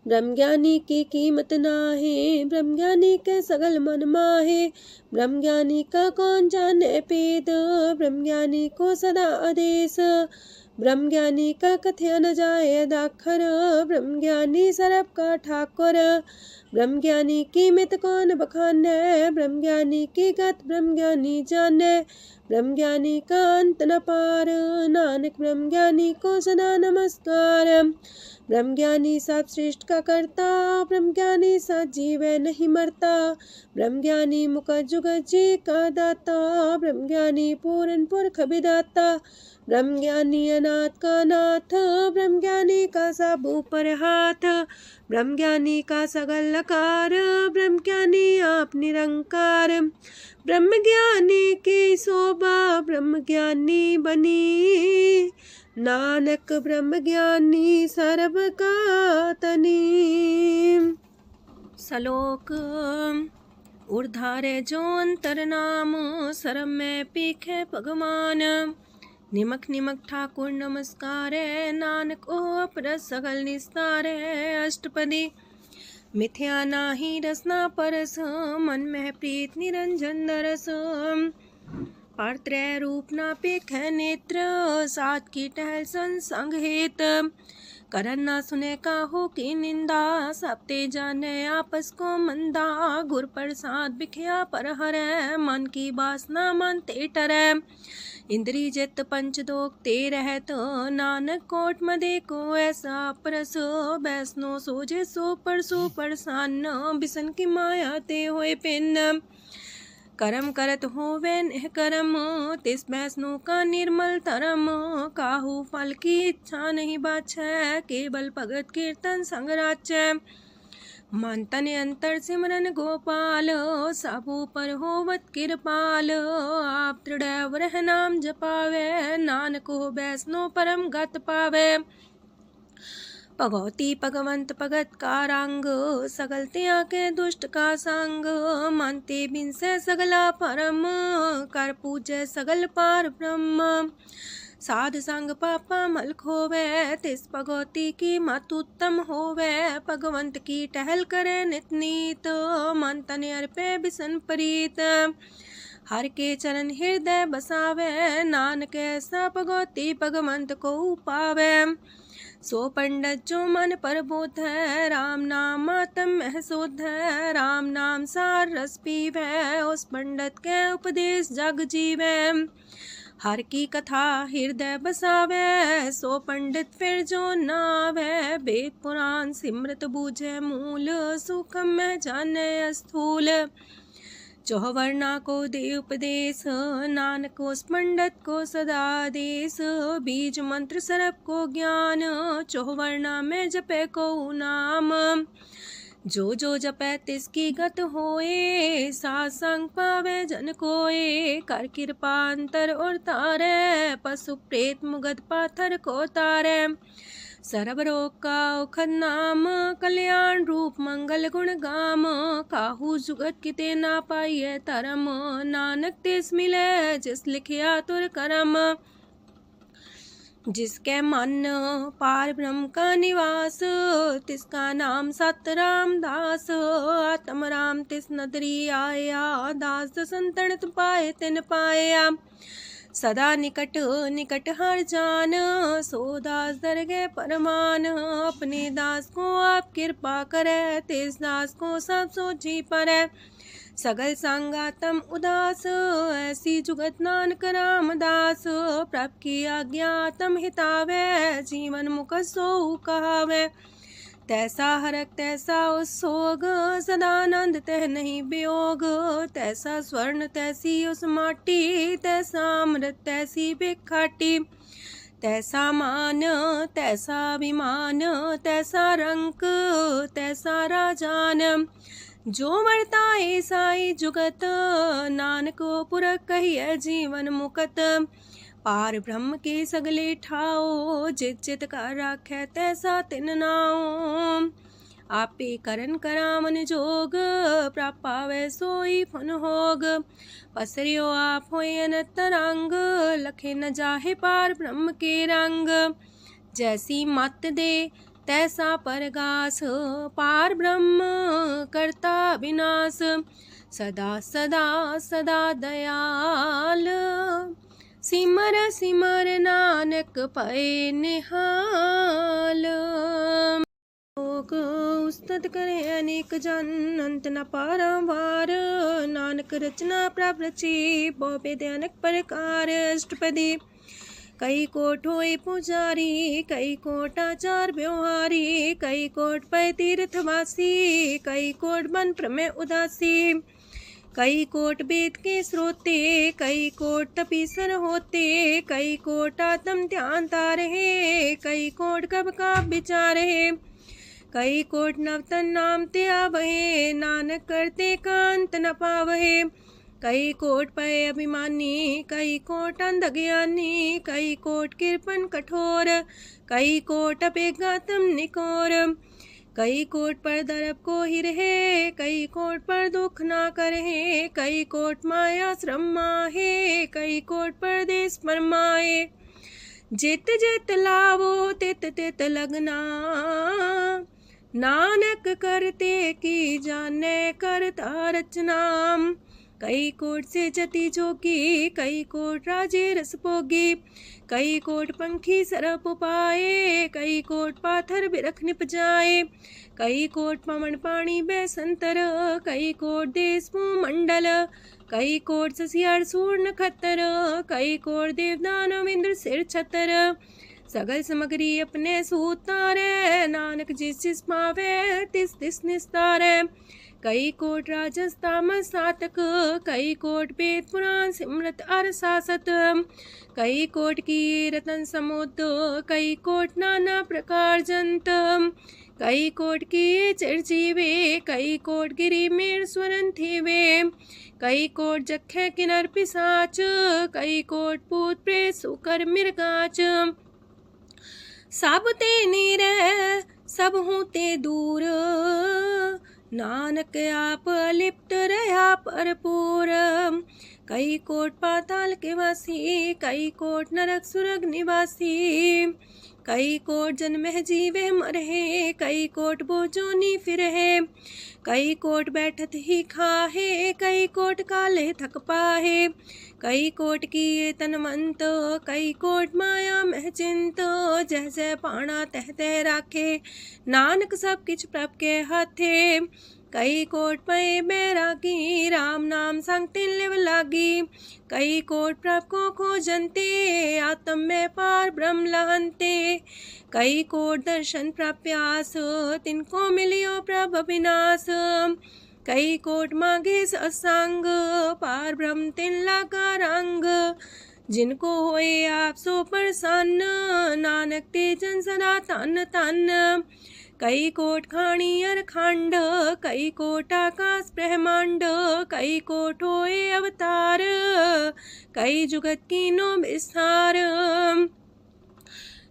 ब्रह्म ज्ञानी की कीमत नाहे, ब्रह्म ज्ञानी के सगल मन माहे। ब्रह्म ज्ञानी का कौन जाने पेद, ब्रह्म ज्ञानी को सदा आदेश। ब्रह्म ज्ञानी का कथ्य न जाए दाखर, ब्रह्म ज्ञानी सरब का ठाकुर। ब्रह्म ज्ञानी की मित कौन बखाने, ब्रह्म ज्ञानी की गत ब्रह्म ज्ञानी जाने। ब्रह्म ज्ञानी का अंत न पार, नानक ब्रह्म ज्ञानी को सदा नमस्कार। ब्रह्म ज्ञानी सब सृष्ट का करता, ब्रह्म ज्ञानी सत जीवे नहीं मरता। ब्रह्म ज्ञानी मुख जुग जी का दाता, ब्रह्म ज्ञानी पूरन पुरख विदाता। ब्रह्म ज्ञानी अनाथ का नाथ, ब्रह्म ज्ञानी का सब ऊपर हाथ। ब्रह्म ज्ञानी का सगल लकार, ब्रह्म ज्ञानी आप निरंकार। ब्रह्म ज्ञानी की शोभा, ब्रह्म ज्ञानी बनी। नानक ब्रह्म ज्ञानी सर्व का तनी। श्लोक उर्धारे जो अंतर नाम, सरम में पीखे भगवान। निमक निमक ठाकुर नमस्कारे, नानक ओ अपर सगल निस्तारे। अष्टपदी मिथ्या नाही रसना परस, मन में प्रीत निरंजन दरस। पात्रय रूप ना पेख नेत्र, सात की टहल संसंग हेत। करन ना सुने काहू की निंदा, सब ते जाने आपस को मंदा। गुर प्रसाद बिखया पर हरै, मन की बासना मानते टरै। इंद्री जित पंच दोख ते रहत, नानक कोट मदे को ऐसा परस। बैसनो सोजे सो परसो परसान, बिसन की माया ते होए पिन। करम करत होवे नेह करम, तिस बैसनो का निर्मल तरम। काहू फल की इच्छा नहीं बाछै, केवल भगत कीर्तन संग राचै। मन तन अंतर सिमरन गोपाल, सबू पर होवत कृपाल। आप दृढ़ वरह नाम जपावे, नानक हो बैसनो परम गत पावे। भगवती भगवंत भगत का रंग, सगल त्याग के दुष्ट का संग। मानते बिन से सगला परम, कर पूजे सगल पार ब्रह्म। साध संग पापा मल खोवे, तिस भगवती की मत उत्तम होवे। भगवंत की टहल करे नित नीत, मन तन अर्पे बिसन प्रीत। हर के चरण हृदय बसावे, नानक ऐसा भगवती भगवंत को पावे। सो पंडित जो मन पर बोध है, राम नाम आत्म में शोध है। राम नाम सार रस पीवे, उस पंडित के उपदेश जग जीवे। हर की कथा हृदय बसावे, सो पंडित फिर जो नावे। वेद पुराण सिमरत बूझे मूल, सूक्ष्म में जाने स्थूल। चौवर्णा को दे उपदेश, नानक उस पंडित को सदा देश। बीज मंत्र सरप को ज्ञान, चौवर्णा में जपे को नाम। जो जो जपे तिसकी गत होए, सात संग पावे जन कोए। कर कृपा अंतर और तारे, पशु प्रेत मुगध पाथर को तारे। सर्व रोग का औखद नाम, कल्याण रूप मंगल गुण गाम। काहू जुगत किते ना पाइये तरम, नानक तिस मिले जिस लिखिया तुर करम। जिसके मन पार ब्रह्म का निवास, तिसका नाम सत रामदास। आत्म राम तिस नदरी आया, दास संतन पाए तिन पाया। सदा निकट निकट हर जान, सो दास दरगे परमान। अपने दास को आप कृपा करे, तिस दास को सब सोची परे। सगल संगातम उदास, ऐसी जुगत नानक रामदास। प्रभ की आज्ञा तम हितावे, जीवन मुख सो कहावे। तैसा हरक तैसा उत्सोग, सदानंद तह नहीं वियोग। तैसा स्वर्ण तैसी उस माटी, तैसा अमृत तैसी भिखाटी। तैसा मान तैसा अभिमान, तैसा रंक तैसा राजान। जो वर्ताए साई जुगत, नानक पुरख कहिए जीवन मुकत। पार ब्रह्म के सगले ठाओ, जित जित कर राखै तैसा तिन नाओ। आपे करन करामन जोग, प्रापावे सोई फन होग। पसरियो आप होए अनंत रंग, लखे न जाहे पार ब्रह्म के रंग। जैसी मत दे तैसा परगास, पार ब्रह्म करता विनाश। सदा सदा सदा दयाल, सिमर सिमर नानक पए निहाल। लोक उस्तत करे अनेक जन, अंत न पारावार। नानक रचना प्रभ रची, बहु अनेक प्रकार। अष्टपदी कई कोट होए पुजारी, कई कोट आचार व्यवहारी। कई कोट पै तीर्थवासी, कई कोट बन प्रमेय उदासी। कई कोट वेद के स्रोते, कई कोट तपीसर होते। कई कोट आत्म ध्यान तारहे, कई कोट कब का विचार है। कई कोट नवतन नाम ते आवहे, नानक करते कांत न पावहे। कई कोट पय अभिमानी, कई कोट अंधज्ञानी। कई कोट कृपन कठोर, कई कोट अपेगातम निकोर। कई कोट पर दरब को ही रहे, कई कोट पर दुख ना करहे। कई कोट माया श्रम माहे, कई कोट परदेश फरमाए। जित जित लावो तित तित लगना, नानक करते की जाने करता रचना। कई कोट से जति जोगी, कई कोट राजे रस भोगी। कई कोट पंखी सरप पाए, कई कोट पाथर बिरख निप जाए। कई कोट पवन पानी बैसंतर, कई कोट देश मंडल। कई कोट ससियार सूर नखत्तर, कई कोट देवदानव इंद्र सिर छतर। सगल सामग्री अपने सूतारे, नानक जिस जिस पावे तिस तिस निस्तारे। कई कोट राजस तामस सातक, कई कोट वेद पुराण सिमरत अर सासत। कई कोट की रतन समुद्र, कई कोट नाना प्रकार जंत। कई कोट की चिरजीवे, कई कोट गिरी मेर स्वरन थीवे। कई कोट जखे किनर पिसाच, कई कोट पूत प्रेत सुकर मिर्गाच। सब ते नीरे सब हूँ ते दूर, नानक आप लिप्त रहा भरपूर। कई कोट पाताल के वासी, कई कोट नरक सुरग निवासी। कई कोट जन्म जीवे मरहे, कई कोट बोझोनी फिरहे। कई कोट बैठत ही खाहे, कई कोट काले थक पाहे। कई कोट किए तनमंत, कई कोट माया मह चिंत। जह जह पाणा तह तह राखे, नानक सब किछ प्रभ के हाथे। कई कोट पए बैरागी, राम नाम संग तिन लिव लागी। कई कोट प्रभ को खोजंते, आत्म में पार ब्रह्म लहंते। कई कोट दर्शन प्रप्यास, तिनको मिलियो प्रभ अविनाश। कई कोट मांगे सत्संग, पार ब्रह्म तिन लागा रंग। जिनको होए आप सो प्रसन्न, नानक ते जन सदा तन तन। कई कोट खाणी अर खंड, कई कोट आकाश ब्रह्मांड। कई कोट होए अवतार, कई जुगत कीनो विस्तार।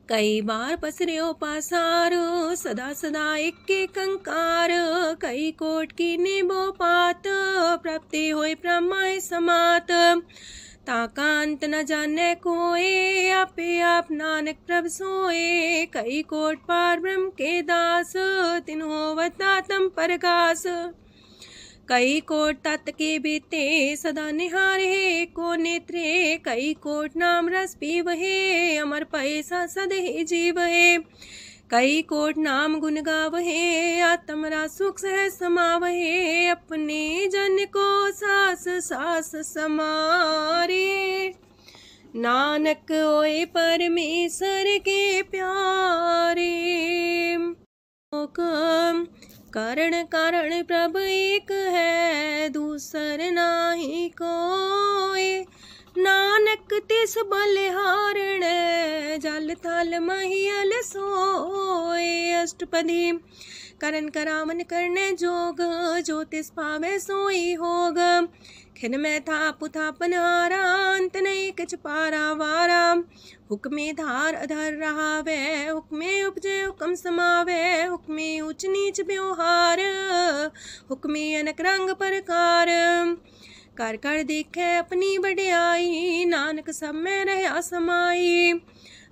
कई बार पसर्यो पासार, सदा सदा एक कंकार। कई कोट की निबो पात, प्राप्ति होए प्रमाय समात। ताका अंत न जाने कोय, आपे आप नानक प्रभ सोए। कई कोट पार ब्रह्म के दास, तिन्हों वतातम परगास। कई कोट तत् के बीते, सदा निहारे को नेत्रे। कई कोट नाम रस पीवहे, अमर पैसा सदहि जीवहे। कई कोट नाम गुण गावहे, आत्मरा सुख सह समावहे। अपने जन को सास सास समारे, नानक होए परमेश्वर के प्यारे। कारण कारण प्रभ एक है, दूसर नाही कोय। नानक तिस बलिहारण, जल थल महियल सोए। अष्टपदी करन करावन करने जोग, जो तिस पावे सोई होग। खिन में था पुथापन हारा, अंत नहीं किछ पारा वारा। हुक्मे धार अधर रहावे, हुक्मे उपजे हुक्म समावे। हुक्मे ऊंच नीच व्यवहार, हुक्मे अनक रंग प्रकार। कर कर देखे अपनी बड़ाई, नानक सब में रहा समाई।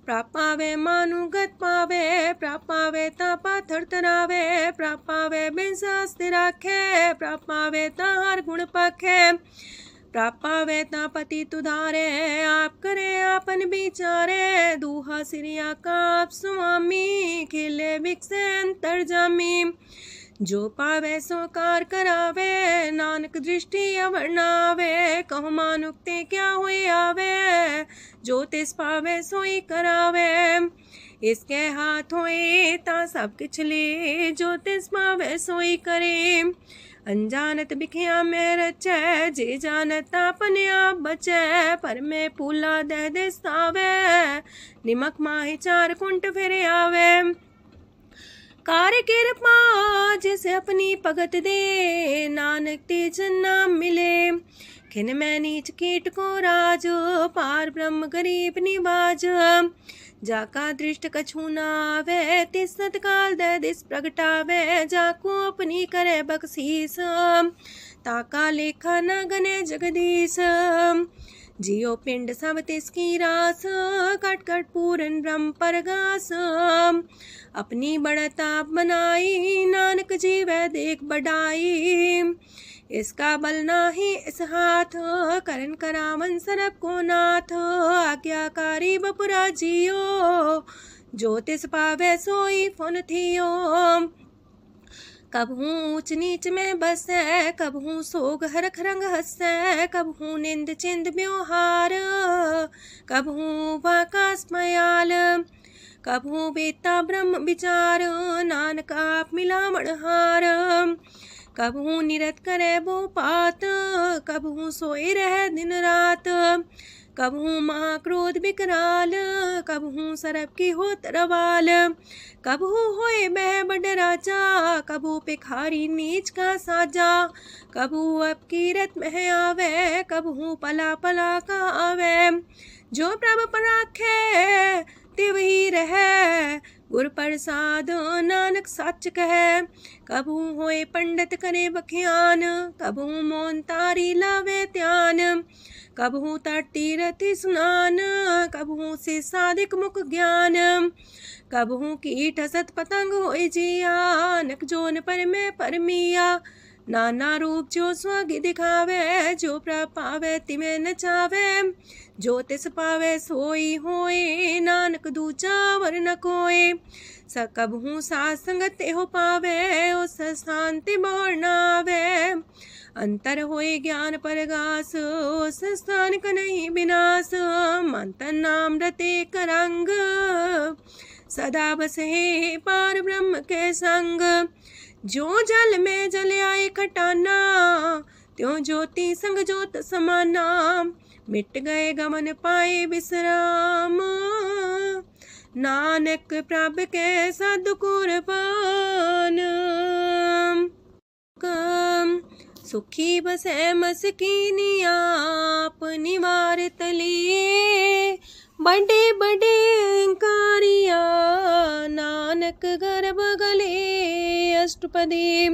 प्राप पावे मानुगत पावे, प्राप पावे ता पाथर तरावे। प्राप पावे बिन शास्त्र राखे, प्राप पावे ता हर गुण पाखे। प्राप पावे ता पति तुधारे, आप करे आपन विचारे। दूहा सिरिया का आप स्वामी, खिले बिकसे अंतर जामी। जो पावे सो कार करावे, नानक दृष्टि अवर्णावे। कहु मानुक्ते क्या हुए आवे, जो तिस पावे सोई करावे। इसके हाथ होए ता सब किछ ले, जो तिस पावे सोई करे। अनजानत बिखिया में रचै, जे जानत अपने आप बचै। पर में फूला दे दिसावे, निमक माही चार कुंट फिर आवे। कार्य कृपा जिसे अपनी भगत दे, नानक तेज नाम मिले। खिन में नीच कीट को राज, पार ब्रह्म गरीब निवाज। जाका दृष्ट कछु न आवे, तिस सतकाल दे दिस प्रगटावे। जाको अपनी करे बख्शीस, ताका लेखा न गने जगदीश। जियो पिंड सब तिसकी रास, कट कट पूरन ब्रह्म परगास। अपनी बढ़ता बनाई, नानक जीवै देख बढ़ाई। इसका बल नाही इस हाथ, करन करावन सरब को नाथ। आज्ञाकारी बपुरा जियो, जो तिस पावे सोई फुन थियो। कबहू ऊंच नीच में बसै, कबहू सोग हरख रंग हंसै। कबहू निंद चिंद व्यवहार, कबहू वाकास मयाल। कबहू बेता ब्रह्म विचार, नानक आप मिलावण हार। कबहू निरत करे वो पात, कबहू सोए रह दिन रात। कबहू महाक्रोध विकराल, कबहू सरब की होत रवाल। कबहू होए बह बड़ राजा, कबहू भिखारी नीच का साजा। कबहू अब कीरत में आवे, कबहू पला पला का आवे। जो प्रभ पर राखे, तिव ही रहे। गुर प्रसाद नानक सच कहे। कबहू होए पंडित करे बख्यान, कबहू मौन तारी लावे ध्यान। कबहू तट तीरथि स्नान, कबहू से साधिक मुख ज्ञान। कबहू कीट हसत पतंग होए जिया, नक जोन पर में परमिया। नाना रूप जो स्वागी दिखावे, जो प्रभ पावे तिमें नचावे। जो तिस पावे सोई होए, नानक दूजा वर न कोय। सकबहू साथ संगत हो पावे, उस शांति मोर नावे। अंतर होए ज्ञान परगास, उस स्थान का नहीं विनाश। मंतन नाम रते करंग, सदा बसे पार ब्रह्म के संग। जो जल में जल आए खटाना, त्यों ज्योति संग ज्योत समाना। मिट गए गमन पाए विश्राम, नानक प्रभ के सद्कुरबान। सुखी बसे मस्कीनी आप निवार तलिए। बड़े बड़े कारिया, नानक गर्भ गले। अष्टपदी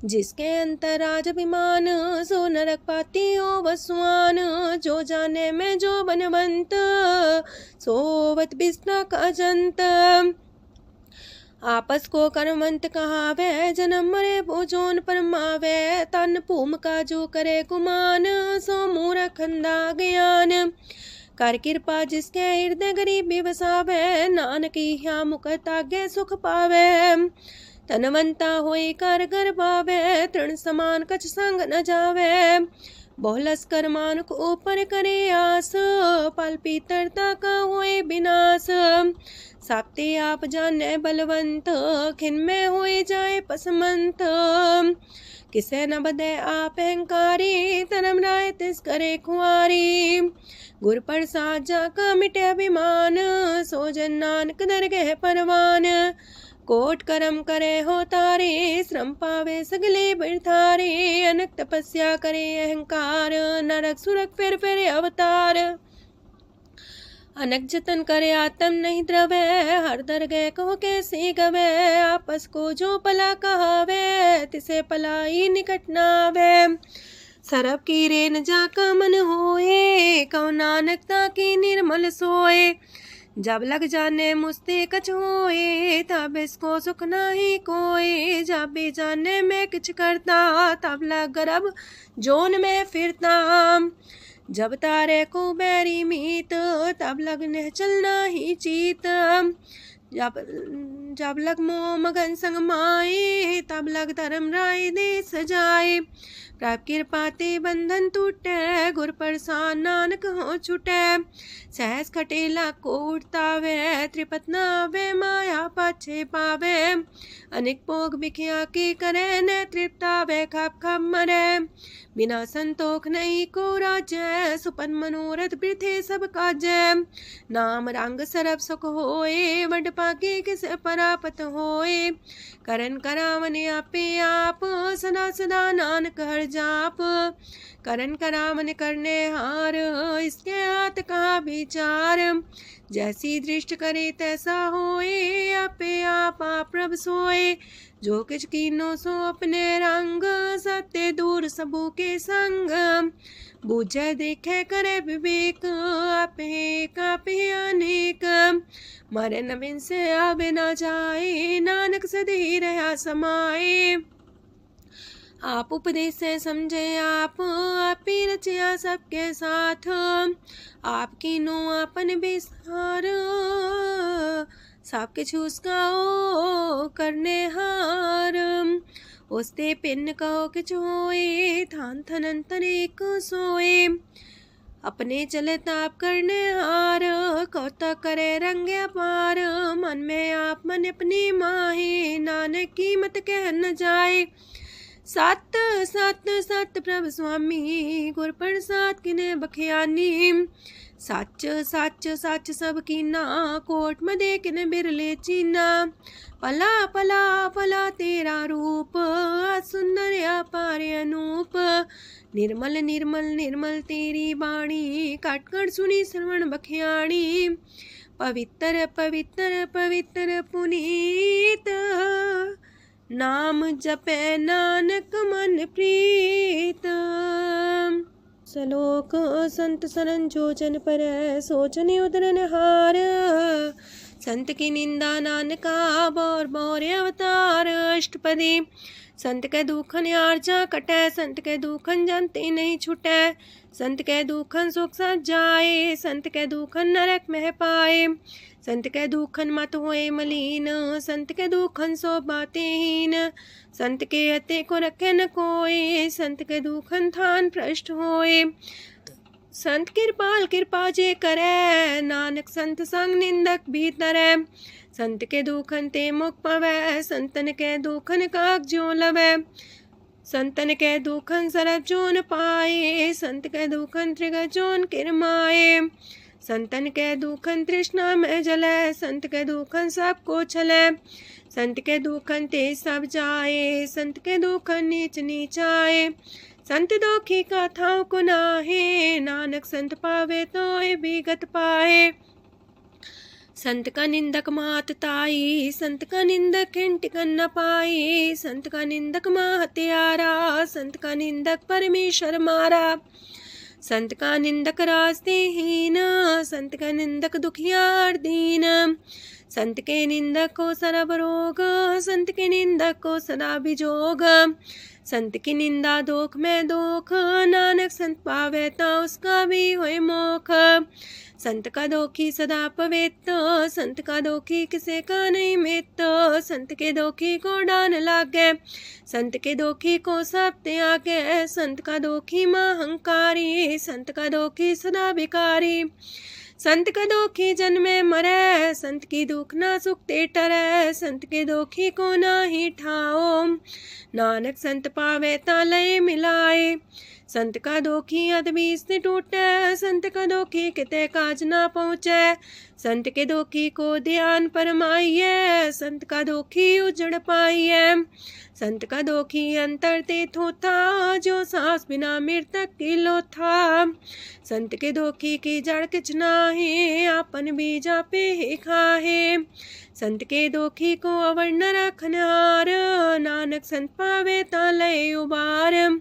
जिसके अंतराज अभिमान, सो नरक पाती हो वसुआन। जो जाने में जो बनवंत, सोवत बिस्ना का जंत। आपस को कर्मवंत कहावे, जन्म मरे भोजोन परमावे। तन भूम का जो करे गुमान, सो मूर्ख अंधा ज्ञान। कर कृपा जिसके हृदय गरीबी बसावे, नानकी ह्या मुख तागे सुख पावे। तनवंता होई कर घर पावे, तृण समान कछ संग न जावे। बहुलस कर मानुक ऊपर करे आस, पल पीतरता का होए विनाश। साप्ते आप जाने बलवंत, खिन में होए जाए पसमंत। किसे न बदे आप अहंकारी, धर्म राय तिस करे खुआरी। गुर प्रसाद जाका मिटे अभिमान, सो जन नानक दरगह परवान। कोट करम करे हो तारे, श्रम पावे सगले बिरथारे। अनक तपस्या करे अहंकार, नरक सुरक फिर अवतार। अनक जतन करे आत्म नहीं द्रवे, हर दरगह कहो कैसे गवे। आपस को जो पला कहावे, तिसे पलाई निकट नावे। सरब की रेन जाका मन होए, कहो नानकता की निर्मल सोए। जब लग जाने मुझते कछ होए, तब इसको सुख नाही कोई। जब भी जाने में किछ करता, तब लग गर्भ जोन में फिरता। जब तारे को बैरी मीत, तब लगने चलना ही चीत। जब लग मोह मगन संग माए, तब लग धर्म राय दे सजाए। प्रभ कृपा ते बंधन टूटे, गुर प्रसाद नानक हो छूटे। सहस खटेला को उठतावे, त्रिपत नावे माया पाछे पावे। अनेक भोग बिखिया की करे, न तृप्तावे खप खप मरे। बिना संतोख नहीं को राजै, सुपन मनोरथ वृथे सब काजै। नाम रंग सरब सुख होए, वड पाके किस परापत होए। करन करावन आपे आप, सदा सदा नानक हर जाप। करन करावन करने हार, इसके हाथ का विचार। जैसी दृष्ट करे तैसा होए, आपे आप प्रभ सोए। जो किछ कीनो सो अपने रंग, सत्य दूर सबू के संग। बूझे देखे करे विवेक, आपे अनेक। मरे न बिन से आवे न जाए, नानक सदी रहा समाए। आप उपदेश से समझे आप ही रचिया सबके साथ। आपकी नो आपन बेसार, सब किछु उसका ओ करने हार। उसते पिन कहो किछु होए, थान थनन तनेक सोए। अपने चले ताप करने हार, कौतक करे रंगे अपार। मन में आप मन अपनी माहे, नानक की मत कह न जाए। सत सत सत प्रभ स्वामी, गुर प्रसाद किने बखियानी। सच सच सच सब कीना, कोट मदे किने बिरले चीना। पला पला पला तेरा रूप, सुंदर अपार अनूप। निर्मल निर्मल निर्मल तेरी बाणी, काटकर सुनी श्रवण बखियाणी। पवित्र पवित्र पवित्र पुनीत, नाम जपे नानक मन प्रीत। सलोक संत सरन जो जन पर, सोचने उदरन हार। संत की निंदा नानका, बौर बौर अवतार। अष्टपदी संत के दुखन आर्जा कटै, संत के दुखन जानते नहीं छुटै। संत के दुखन सुख सज जाए, संत के दुखन नरक में पाए। संत के दुखन मत होए मलीन, संत के दुखन सो बातें हीन। संत के अते को रखे न कोई, संत के दुखन थान भ्रष्ट होए। संत कृपाल कृपा जे करे, नानक संत संग निंदक भी तरै। संत के दुखन ते मुख पवै, संतन के दुखन काग जो लवै। संतन के दुखन सरब जोन पाए, संत के दुखन त्रिगत जोन किरमाए। संतन के दुखन तृष्णा में जलै, संत के दुखन सबको छलै। संत के दुखन ते सब जाए, संत के दुखन नीच नीचाए। संत दोखी का थाव को नाहे, नानक संत पावे तो विगत पाए। संत का निंदक मात ताई, संत का निंदक टिकन न पाई, संत का निंदक माँ हत्यारा, संत का निंदक परमेश्वर मारा। संत का निंदक रास्ते हीन, संत का निंदक दुखियार दीन, संत के निंदक को सरब रोग, संत के निंदक को सदा बिजोग। संत की निंदा दोख में दोख, नानक संत पावे ता उसका भी होए मोख। संत का दोखी सदा पवित्र, संत का दोखी किसे का नहीं मित, संत के दोखी को डान लागे, संत के दोखी को सब त्यागे, संत का दोखी महांकारी, संत का दोखी सदा भिकारी। संत का दोखी जन्मे मरे, संत की दुख ना सुख ते टरे, संत के दोखी को ना ही ठाओ, नानक संत पावे ता लय मिलाए। संत का दोखी अदबीस से टूटे, संत का दोखी किते काज ना पहुँचे, संत के दोखी को ध्यान परमाइए, संत का दोखी उजड़ पाइए। संत का दोखी अंतर ते थोथा, जो सांस बिना मृतक की लोथा। संत के दोखी की जड़ किछ नाहे, आपन बीजा पे ही खाहे। संत के दोखी को अवर न रखनार, नानक संत पावे ता लय उबार।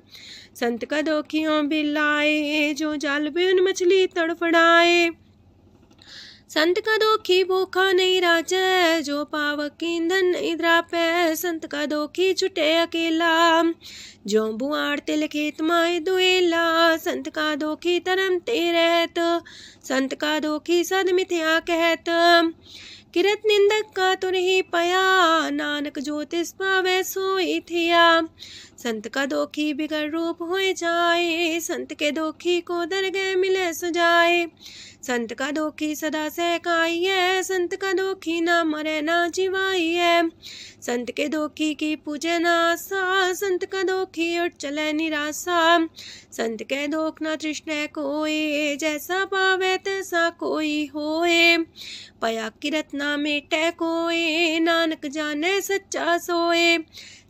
संत का दोखियों बिलाए, जो जाल बिन मछली तड़फड़ाए। संत का दोखी भूखा नहीं राजे, जो पावक ईंधन नहीं द्रापे। संत का दोखी छुटे अकेला, जो बुआड़ तिल खेत माए दुएला। संत का दोखी तरम ते रहत, संत का दोखी सद मिथ्या कहत। किरत निंदक का तुर ही पया, नानक जो तिस पावे सोई थिया। संत का दोखी बिगड़ रूप होए जाए, संत के दोखी को दरगह मिले सजाए। संत का दोखी सदा सहकाइए, संत का दोखी ना मरे ना जिवाइए। संत के दोखी की पूजे ना आशा, संत का दोखी उठ चले निराशा। संत के दोख ना तृष्णा कोई, जैसा पावे तैसा कोई होए। पया किरत ना मेटे कोई, नानक जाने सच्चा सोए।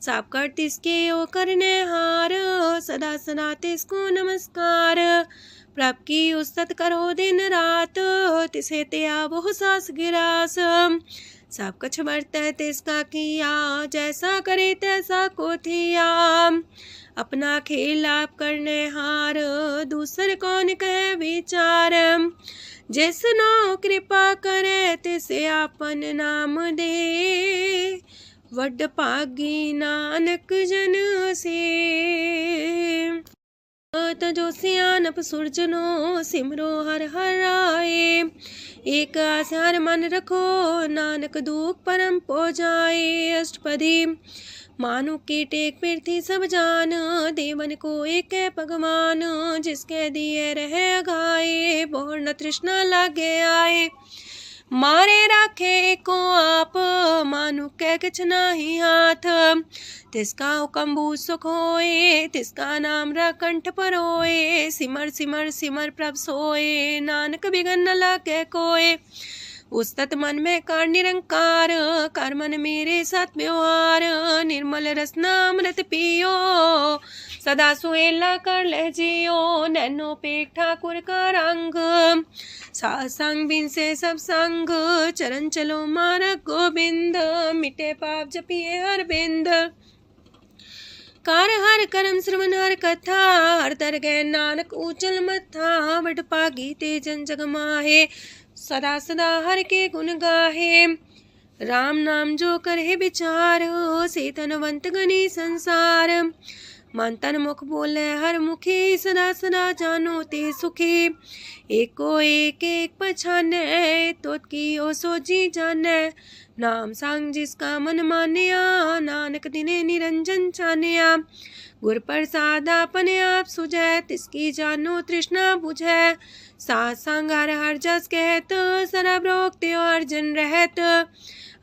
साप कर तिसके ओ करने हार, सदा सदा तिसको नमस्कार। प्रभ की उस्तत करो दिन रात, तिसे त्या बहु सास गिरास। सब कछ बरतै तिसका किया, जैसा करे तैसा को थिया। अपना खेल आप करने हार, दूसर कौन कहे विचार। जिसनो कृपा करे तिसे आपन नाम दे, वड पागी नानक जन से। जो सियानप सुरजनो, सिमरो हर हर आए। एक आसार मन रखो, नानक दुख परम पो जाए। अष्टपदी मानु के टेक पृथ्वी सब जान, देवन को एक है भगवान। जिसके दिए रहे गाए, बोर न तृष्णा लागे आए। मारे राखे को आप, मानु के किछ नाही हाथ। तिसका हुक्म सुख होए, तिसका नाम रकंठ पर होए। सिमर सिमर सिमर प्रभ सोए, नानक बिगन न लागे कोय। उस्तत मन में कर निरंकार, कर मन मेरे साथ व्यवहार। निर्मल रसना अमृत पियो, सदा सुहेला कर ले जियो। नैनो पेट ठाकुर का रंग, सासंग बिन से सब संग। चरण चलो मार्ग गोविंद, मिटे पाप जपिए हर बिंद। कार हर करम श्रवण हर कथा, हर दरगह नानक ऊचल मथा। वड पागी ते जन जग माहे, सदा सदा हर के गुण गाहे। राम नाम जो करे विचार, से तनवंत गनी संसार। मन तन मुख बोले हर मुखी, सदा सदा जानो ते सुखी। एको एक एक पछाने, तोत की ओ सोजी जाने। नाम सांग जिसका मन मानिया, नानक दिने निरंजन छानिया। गुर प्रसाद अपने आप सुझै, तिसकी जानो तृष्णा बुझै। साथ संग हर हर जस कहत, सरब रोग त्यो अर्जन रहत।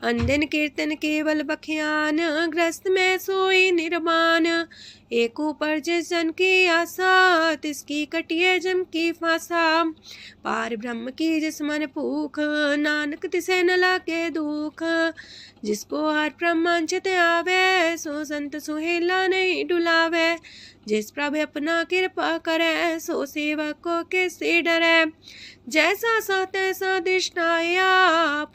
अंधन कीर्तन केवल बख्यान, ग्रस्त में सोई निर्माण। एक ऊपर जिस जन की आशा, तिसकी कटिए जम की फांसा। पार ब्रह्म की जिस मन भूख, नानक तिसे न लागे दुख। जिसको हर प्रमांचित आवे, सो संत सुहेला नहीं डुलावे। जिस प्रभु अपना कृपा करे, सो सेवक को किससे डरे। जैसा सा तैसा दृष्टाया,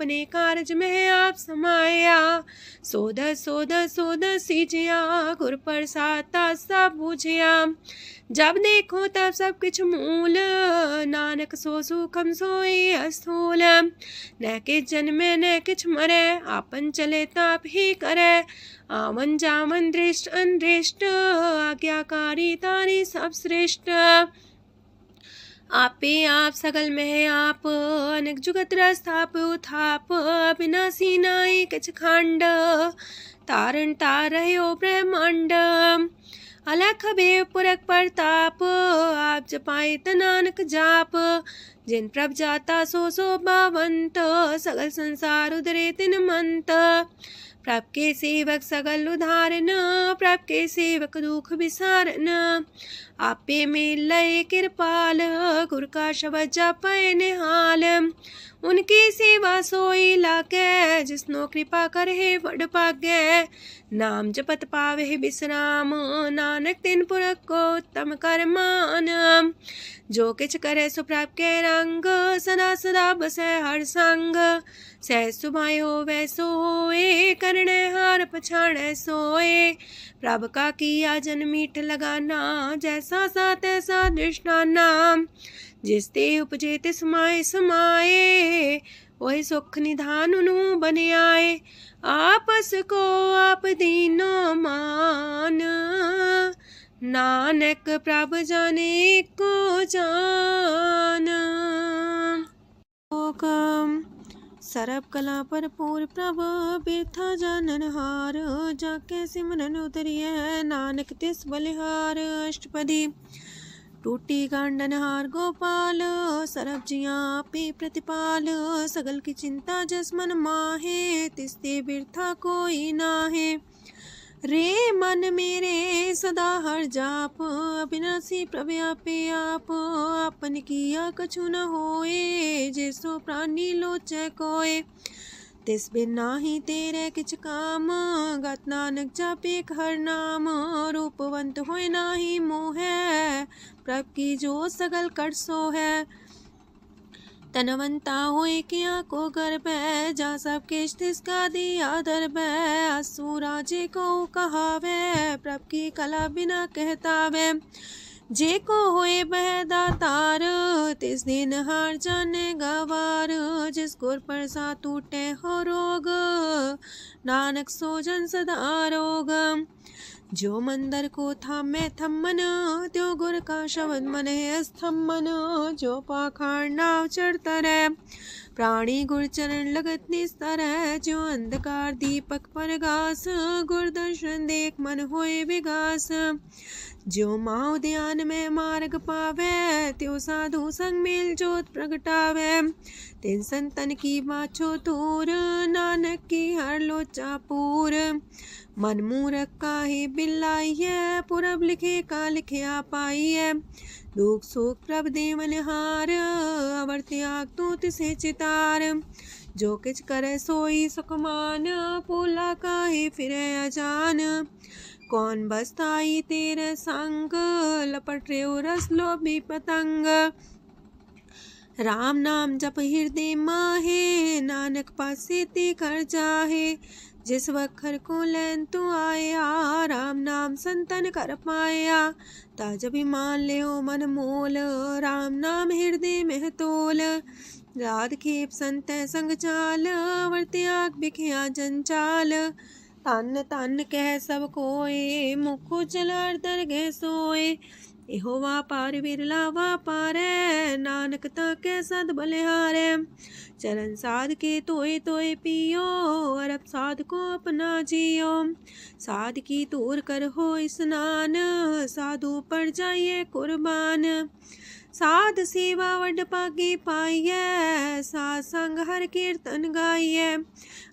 अपने कारज में आप समाया। सोध सोध सोध सीजिया गुर प्रसाद सब बूझिया। जब देखो तब सब किछ मूल, नानक सो सुखम सोई अस्थूल। न किछ जन्मे न किछ मरे, आपन चले ताप ही करे। आवन जावन दृष्ट अनदृष्ट, आज्ञाकारी तारी सब श्रेष्ठ। आपे आप सगल में आप, अनेक जुगत रस्थाप उथाप। विनाशी नाई किछ खंड, तारण तार रह्यो ब्रह्मांड। अलख भेव पुरख प्रताप, आप जपाए नानक जाप। जिन प्रभ जाता सो बावंत, सगल संसार उधरे तिन मंत। प्रभ के सेवक सगल उधारन, प्रभ के सेवक दुख विसारन। आपे में लय कृपाल, गुर का शब्द जपै निहाल। उनकी सेवा सोई लागे, जिसनो कृपा करे वड पागे। नाम जपत पावे विश्राम, नानक तिन पुरख को उत्तम कर मान। जो किछ करे सो प्रभ के रंग, सदा सदा बसै हर संग। सह सुभाए होवै सो होए, करणे हार पछाड़ै सोए। प्रभ का किया जन मीठ लगाना, जैसा सा तैसा दृष्टाना। जिस ते उपजे तिस माए समाए, वही सुख निधान उनु बन आए। आपस को आप दीनो मान, नानक प्रभ जाने को जान। सरब कला भरपूर प्रभ, बिरथा जानन हार। जाके सिमरन उतरिए, नानक तिस बलिहार। अष्टपदी। टूटी गांडन हार गोपाल, सरब जिया पे प्रतिपाल। सगल की चिंता जस मन माहे, तिसते बिरथा कोई नाहे। रे मन मेरे सदा हर जाप, अविनाशी प्रभ आपे आप। आपन किया कछु न होए, जैसो प्राणी लोचै कोय। तिस बिन नाही तेरे किछ काम, गत नानक जापे हर नाम। रूपवंत होय नाही मोह, प्रभ की जो सगल कर सो है। तनवंता होए किया को गर्भ, जा सब किछ तिसका दिया दर्ब। असु राजे को कहावे, प्रभ की कला बिना कहतावे। जे को होए बह दातार, तिस दिन हार जाने गवार। जिस गुर प्रसाद टूटे हो रोग, नानक सो जन सदा रोग। जो मंदर को थामे थम्मन, त्यो गुर का शब्द मन है स्तम्भन। जो पाखाड़ नाव चढ़ता रहे, प्राणी गुर चरण लगत निस्तर है। जो अंधकार दीपक पर घास, गुर दर्शन देख मन होए विगास। जो माओ ध्यान में मार्ग पावे, त्यो साधु संग मेल जोत प्रगटावे। तिन संतन की बाछो तूर, नानक की हर लोचा पूर। मन मूरख काहे बिलाइए, पुरब लिखे का लिखिया पाइए। दुख सुख प्रभ देवन हार, अवर त्याग तू तिसे चितार। जो किछ करे सोई सुखमान, पोला काहे फिरे अजान। कौन बसताई तेरे संग, लपट रे रस लोभी पतंग। राम नाम जप हृदय माहे, नानक पासे ते कर जाहे। जिस वखर को लैन तू आया, राम नाम संतन कर पाया। ताज अभिमान ले मन मोल, राम नाम हृदय में तोल। राध खेप संत संग चाल, वर त्याग बिखिया जंचाल। तन तन कह सब कोय, मुखो चलार दरगह सोए। एहो वापार विरला वापारै, नानक ताके सद बलिहारै। चरण साध के तोय तोय पियो, अरब साध को अपना जियो। साध की तूर कर हो स्नान, साधु पर जाइए कुर्बान। साध सेवा वड पागे पाइए, साध संग हर कीर्तन गाइए।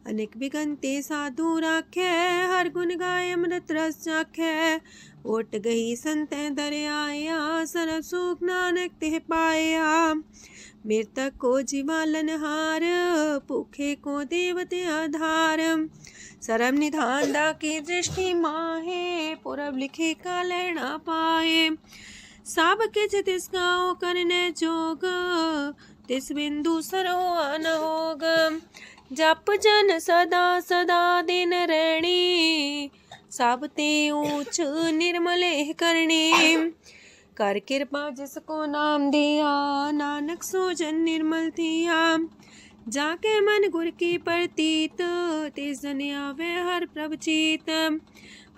अनेक बिगंते साधु राखे, हर गुण गाय अमृत रस चाखे। ओट गई संत दर आया, सरब सुख नानक तिह पाया। मृतक को जीवालन हार, भूखे को देवते आधार। सरब निधान दा की दृष्टि माहे, पुरब लिखे का लेना पाए। सब किछ तिस गाओ करने जोग, तिस बिंदु सरो अनहोग। जप जन सदा सदा दिन रहणी, सब ते ऊंच निर्मल करणी। कर कृपा जिसको नाम दिया, नानक सो जन निर्मल थिया। जाके मन गुर की प्रतीत, तिस जन आवे हर प्रभ चीत।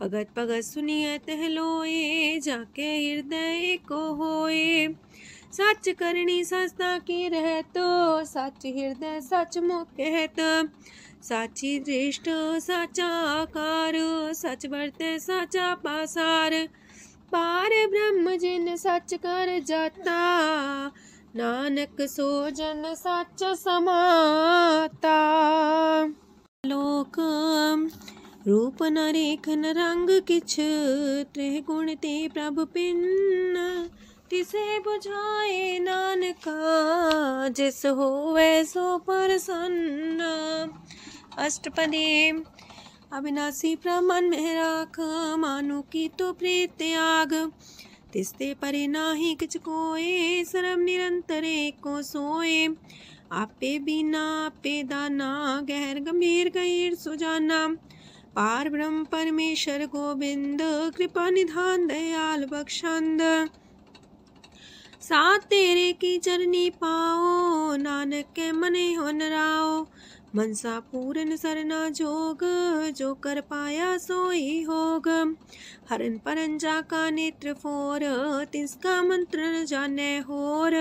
भगत भगत सुनिए तह लोए, जाके हृदय को होए। सच करनी सस्ता की रहत, सच हृदय सच मुख कहत। साची दृष्ट साचा आकार, सच बरते साचा पासार। पार ब्रह्म जिन सच कर जाता, नानक सो जन सच समाता। लोक रूप न रेखन रंग किछ, त्रिह गुण ते प्रभ पिन्न। तिसे बुझाए नानका, जिस होवे सो प्रसन्न। अष्टपदी। अविनाशी प्रभ मन में राख, मानु की तो प्रीत त्याग। तिसते परे नाही किछ कोय, सर्व निरंतर एको सोए। आपे बिना आपे दाना, गहर गंभीर गहीर सुजाना। पार ब्रह्म परमेश्वर गोविंद, कृपा निधान दयाल बख्शंद। साथ तेरे की चरनी पाओ, नानक के मने हो नराओ। मनसा पूरन सरना जोग, जो कर पाया सोई होग। हरन परन जाका नेत्र फोर, तिसका मंत्र न जाने होर।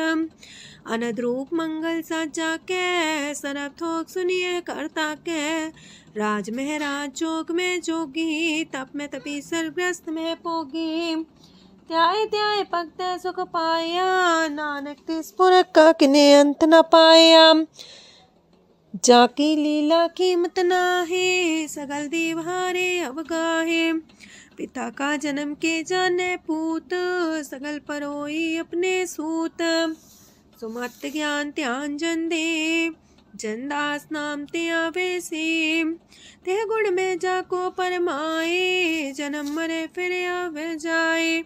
अनद रूप मंगल साजा के, सरब थोक सुनिए करता के। राज में राज जोग में जोगी, तप में तपी सर्वग्रस्त में पोगी। त्याय त्याय भक्त सुख पाया, नानक तिस पुरख का किने अंत न पाया। जाकी लीला कीमत नाहे, सकल देव हारे अवगाहे। पिता का जन्म के जाने पूत, सकल परोई अपने सूत। सुमत ज्ञान ध्यान जन दे, जन दास नाम ते आवे से। तेह गुण में जाको परमाए, जन्म मरे फिर आवे जाए।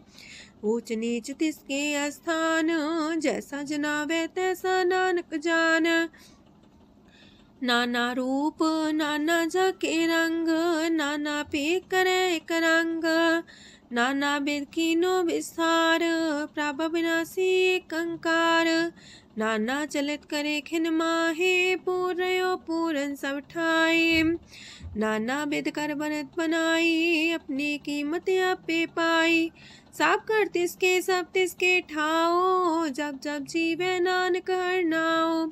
ऊंच नीच तिसके स्थान, जैसा जनावे तैसा नानक जान। नाना रूप नाना जाके रंग, नाना पे करे एक रंग। नाना वेद कीनो विस्तार, प्रभ विनाशी एक अंकार। नाना चलित करे खिन माहे, पूर्यो पूरन सब ठाए। नाना वेद कर बनत बनाई, अपनी कीमत आपे पाई। सब कर तिसके सब तिसके ठाओ, जब जब जीवे नानक हर नाओ।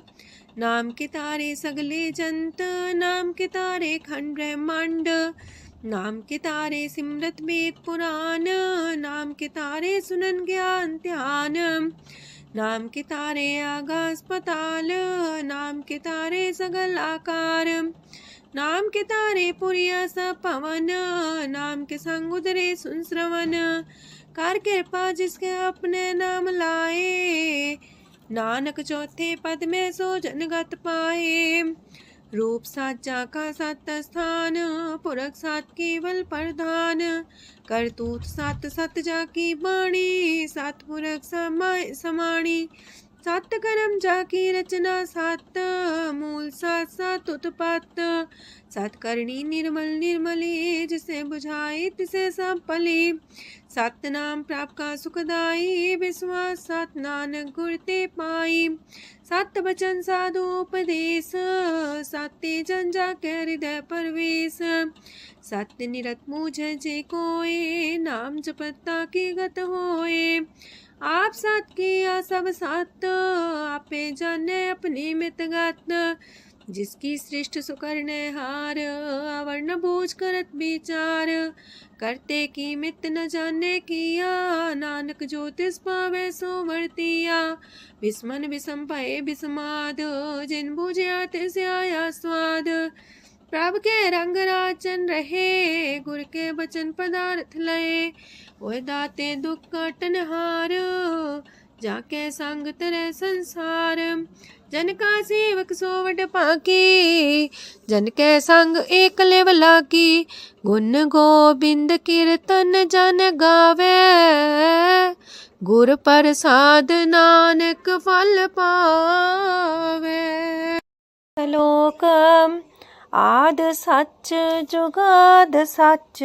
नाम के तारे सगले जंत, नाम के तारे खंड ब्रह्मांड। नाम के तारे सिमरत वेद पुराण, नाम के तारे सुनन ज्ञान ध्यान। नाम के तारे आकाश पाताल, नाम के तारे सगल आकार। नाम के तारे पुरिया सब पवन, नाम के संग उदरे सुन श्रवण। कर कृपा जिसके अपने नाम लाए, नानक चौथे पद में सो जनगत पाए। रूप साचा का सत स्थान, पुरख सात केवल प्रधान। करतूत सत सत जाकी बाणी, सत पुरख समाणी। सत कर्म जाकी रचना सत, मूल सात सात उत्पत्त। सत करनी निर्मल निर्मली, जिसे बुझाई तिसे सब पली। सत नाम प्राप्त का सुखदाई, विश्वास सत नानक गुर ते पाई। सत बचन साधु उपदेश, सत्य जन जाके हृदय परवेश। सत्य निरत मुझे जे कोय, नाम जपता की गत होए। आप सत किया सब सत, आपे जाने अपनी मितगत। जिसकी सृष्ट सुकरने हार, अवर्ण बूझ करत विचार। करते की मित न जाने किया, नानक जो तिस पावे सो वर्तिया। विस्मन विषम भये विस्माद, जिन बुझिया तिस आया स्वाद। प्रभ के रंग राचन रहे, गुर के बचन पदार्थ लये। ओए दाते दुख काटन हार, जाके संग तरह संसार। जन का सेवक सोवट पाकी, जन के संग एक लेवला की। गुण गोबिंद कीर्तन जन गावे, गुर प्रसाद नानक फल पावे। ਸਲੋਕ ਆਦ ਸੱਚ ਜੁਗਾਦ ਸੱਚ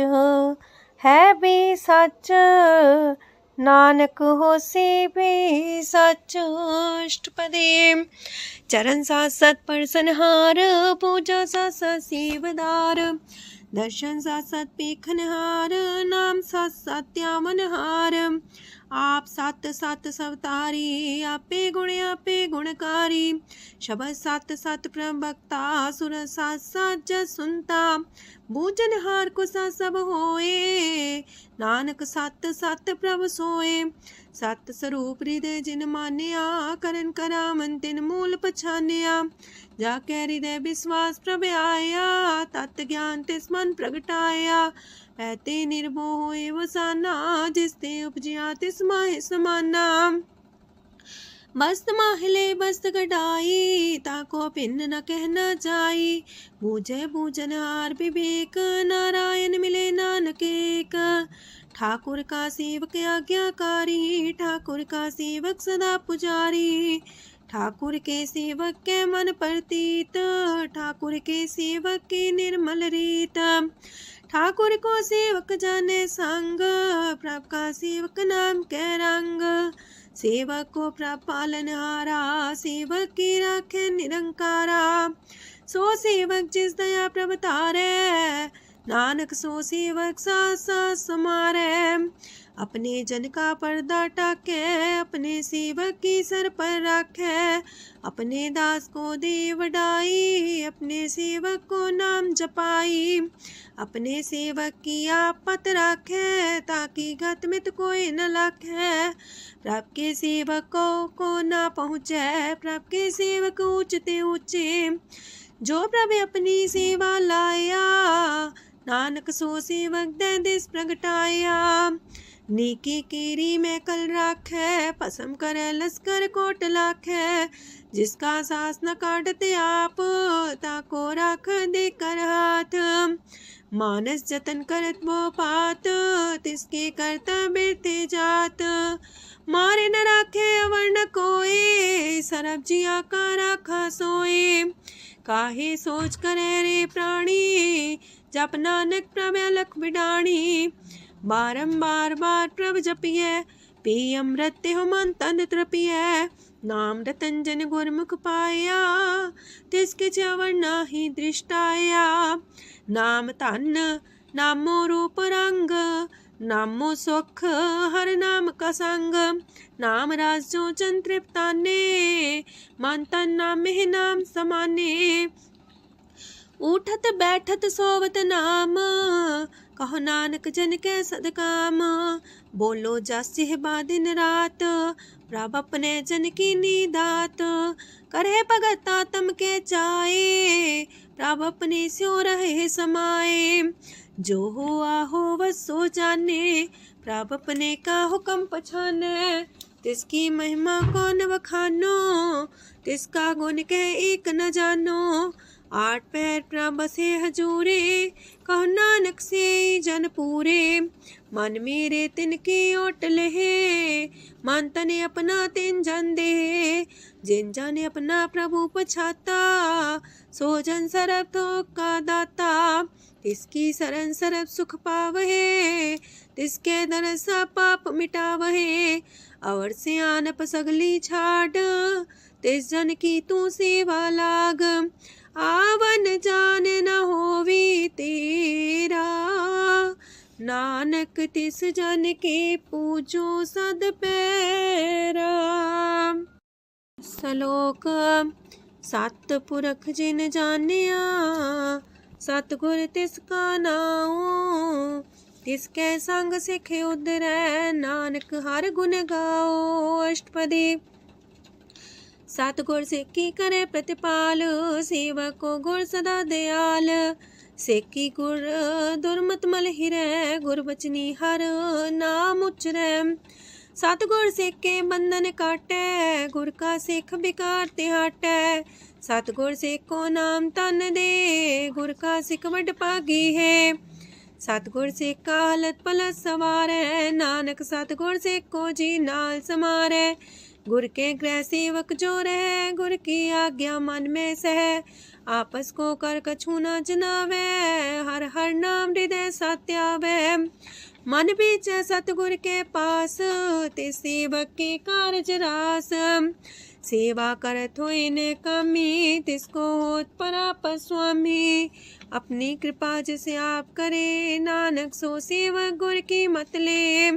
ਹੈ ਵੀ ਸੱਚ ਨਾਨਕ ਹੋਸੀ ਵੀ सच। अष्टपदी चरण साथ सत परसनहार पूजा साथ साथ सेवदार दर्शन साथ साथ पेखनहार नाम साथ साथ त्यामनहार आप सत सत सवतारी आपे गुणकारी शब्द सत सत प्रभक्ता सुर साथ साथ जस सुनता बूझनहार को सा सब होए नानक सत सत प्रभ सोए सत स्वरूप हृदय जिन मान्या करन करामन तिन मूल पछान्या जाके हृदय विश्वास प्रभ आया तत् ज्ञान तिस मन प्रगटाया पैते निर्भो होए वसाना जिसते उपजिया तिस माहि समाना बस्त माहिले बस्त कटाई ताको भिन्न न कहना जाई बूझे बूझनहार विवेक नारायण मिले नानक एक ठाकुर का सेवक आज्ञाकारी ठाकुर का सेवक सदा पुजारी ठाकुर के सेवक के मन प्रतीत ठाकुर के सेवक की निर्मल रीत ठाकुर को सेवक जाने संग प्रभ का सेवक नाम के रंग सेवक को प्रभ पालनहारा सेवक की राखे निरंकारा सो सेवक जिस दया प्रभ तारे नानक सो सेवक सा समारे अपने जन का पर्दा टाके अपने सेवक की सर पर रखे अपने दास को दे वडाई अपने सेवक को नाम जपाई अपने सेवक की आप पत रखे ताकि गत मित कोई न लखे प्रभ के सेवक को ना पहुँचे प्रभ के सेवक ऊंचते ऊंचे जो प्रभ अपनी सेवा लाया नानक सो सेवक दे दिस प्रगटाया नीकी केरी में कल राखे पसम करे लश्कर कोट लाखे जिसका सास न काटते आप ताको राख दे कर हाथ मानस जतन करत वो पात तिसके करता बिरते जात मारे न राखे अवर न कोई सरब जिया का राखा सोए काहे सोच करे रे प्राणी जप नानक प्रभ अलख बिडाणी बारंबार बार प्रभ जपिए पी अमृत हो मन तन तृपिए नाम रतन जन गुरमुख पाया तिसके चवर नाही दृष्टाया नाम तन नामो रूप रंग नामो सुख हर नाम का संग नाम राज जो जन तृप्ताने मन तन नाम में नाम समाने उठत बैठत सोवत नाम कहो नानक जन के सदकाम बोलो जस बा दिन रात प्रभ अपने जन की नीदात करे भगत आत्म के चाए प्रभ अपने स्यो रहे समाए जो हुआ हो बस सो जाने प्रभ अपने का हुक्म पछाने तिसकी महिमा कौन बखानो तिसका गुण के एक न जानो आठ पैर प्रभ बसे हजूरे कहो नानक से जन पूरे मन मेरे तिनकी ओट लहे मन तने अपना तिन जन दे जिन जन अपना प्रभु पछाता सो जन सरब थोक का दाता तिसकी शरण सरब सुख पावहे तिसके दरसा पाप मिटावहे और से आनप सगली छाड़ तिस जन की तू सेवा लाग आवन जान न होवी तेरा नानक तिस जन के पूजो सद पैरा। सलोक सत पुरख जिन जानिया सतगुर तिसका नाऊ तिसके संग सिख उदरै नानक हर गुण गाओ। अष्टपदी सतगुर सिक्की करे प्रतिपाल सेवक को गुर सदा दयाल सेकी गुर दुर्मत मल हिरै गुर बचनी हर नाम उचरै सतगुर सिक्के बंधन काटै गुर का सिख बिकार ते हटै सतगुर सिख को नाम तन दे गुर का सिख वड पागी है सतगुर सिख का हालत पलट सवारै नानक सतगुर सिख को जी नाल समारै गुर के गृह सेवक जो रहे, गुर की आज्ञा मन में सह। आपस को कर कछु न जनावे, हर हर नाम हृदय सत्यावे। मन बीच सतगुर के पास, ते सेवक के कारज रास। सेवा करत होई ने कमी, तिसको होत परापस स्वामी। अपनी कृपा जिसे आप करे, नानक सो सेवक गुर की मत ले।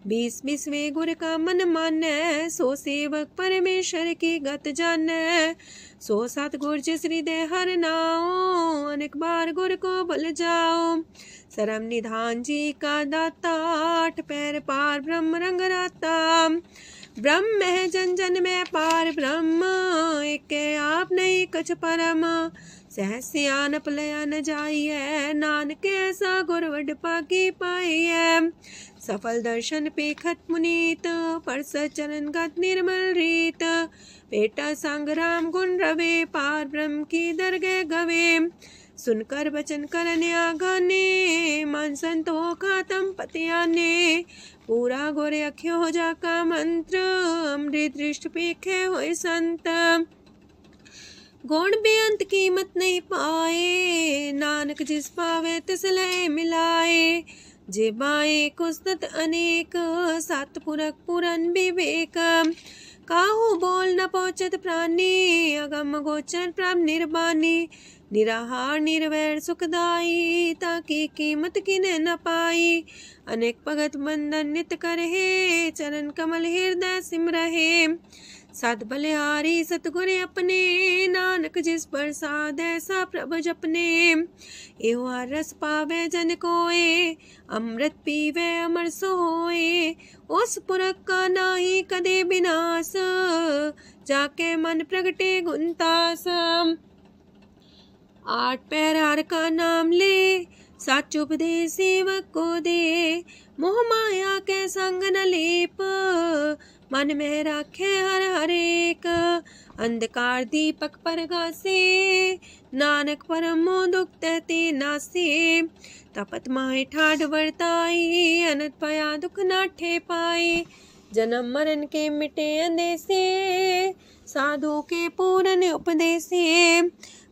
20 गुर का मन माने, सो सेवक परमेश्वर की गत जाने। सो सतगुर जिस हृदय हर नाओ, अनेक बार गुर को बल जाओ। सरम निधान जी का दाता, 8 पैर पार ब्रह्म रंग राता। ब्रह्म है जन जन में पार ब्रह्म, एक आप नहीं कछ परम। सहस सियानप लया न जाइए, नानक ऐसा गुर वड पाकी पाइए। सफल दर्शन पेखत मुनीत, परस चरण गत निर्मल रीत। बेटा संग राम गुण रवे, पार ब्रह्म की दरगह गवे। सुनकर वचन करन आगाने, मन संतो खातम पतियाने। पूरा गोरे अख्यो हो जाका मंत्र, अमृत दृष्ट पेखे होए संत। गुण बेअंत कीमत नहीं पाए, नानक जिस पावे तिस लय मिलाए। जे बाए कुसत अनेक, सतपुरख पुरन विवेक। काहू बोल न पहुँचत प्राणी, अगम गोचर प्रभ निर्बानी। निराहार निर्वैर सुखदाई, ताकि कीमत किने न पाई। अनेक भगत बंधन नित करहे, चरण कमल हृदय सिमरहे। सद बलिहारी सतगुर अपने, नानक जिस प्रसाद ऐसा प्रभु जपने। एहो रस पावे जन कोय, अमृत पीवे अमर सोए। उस पुरख का नाही कदे विनाश, जाके मन प्रगटे गुणतास। 8 पैर हर का नाम ले, सच उपदेश सेवक को दे। मोह माया के संग न लेप, मन में राखे हर हर एक। अंधकार दीपक परगासे, नानक परम मोह दुख ते नासे। तपत माहे ठाड वर्ताई, अनंत पया दुख नाठे पाए। जन्म मरण के मिटे अंदेसे, साधु के पूरन उपदेसे।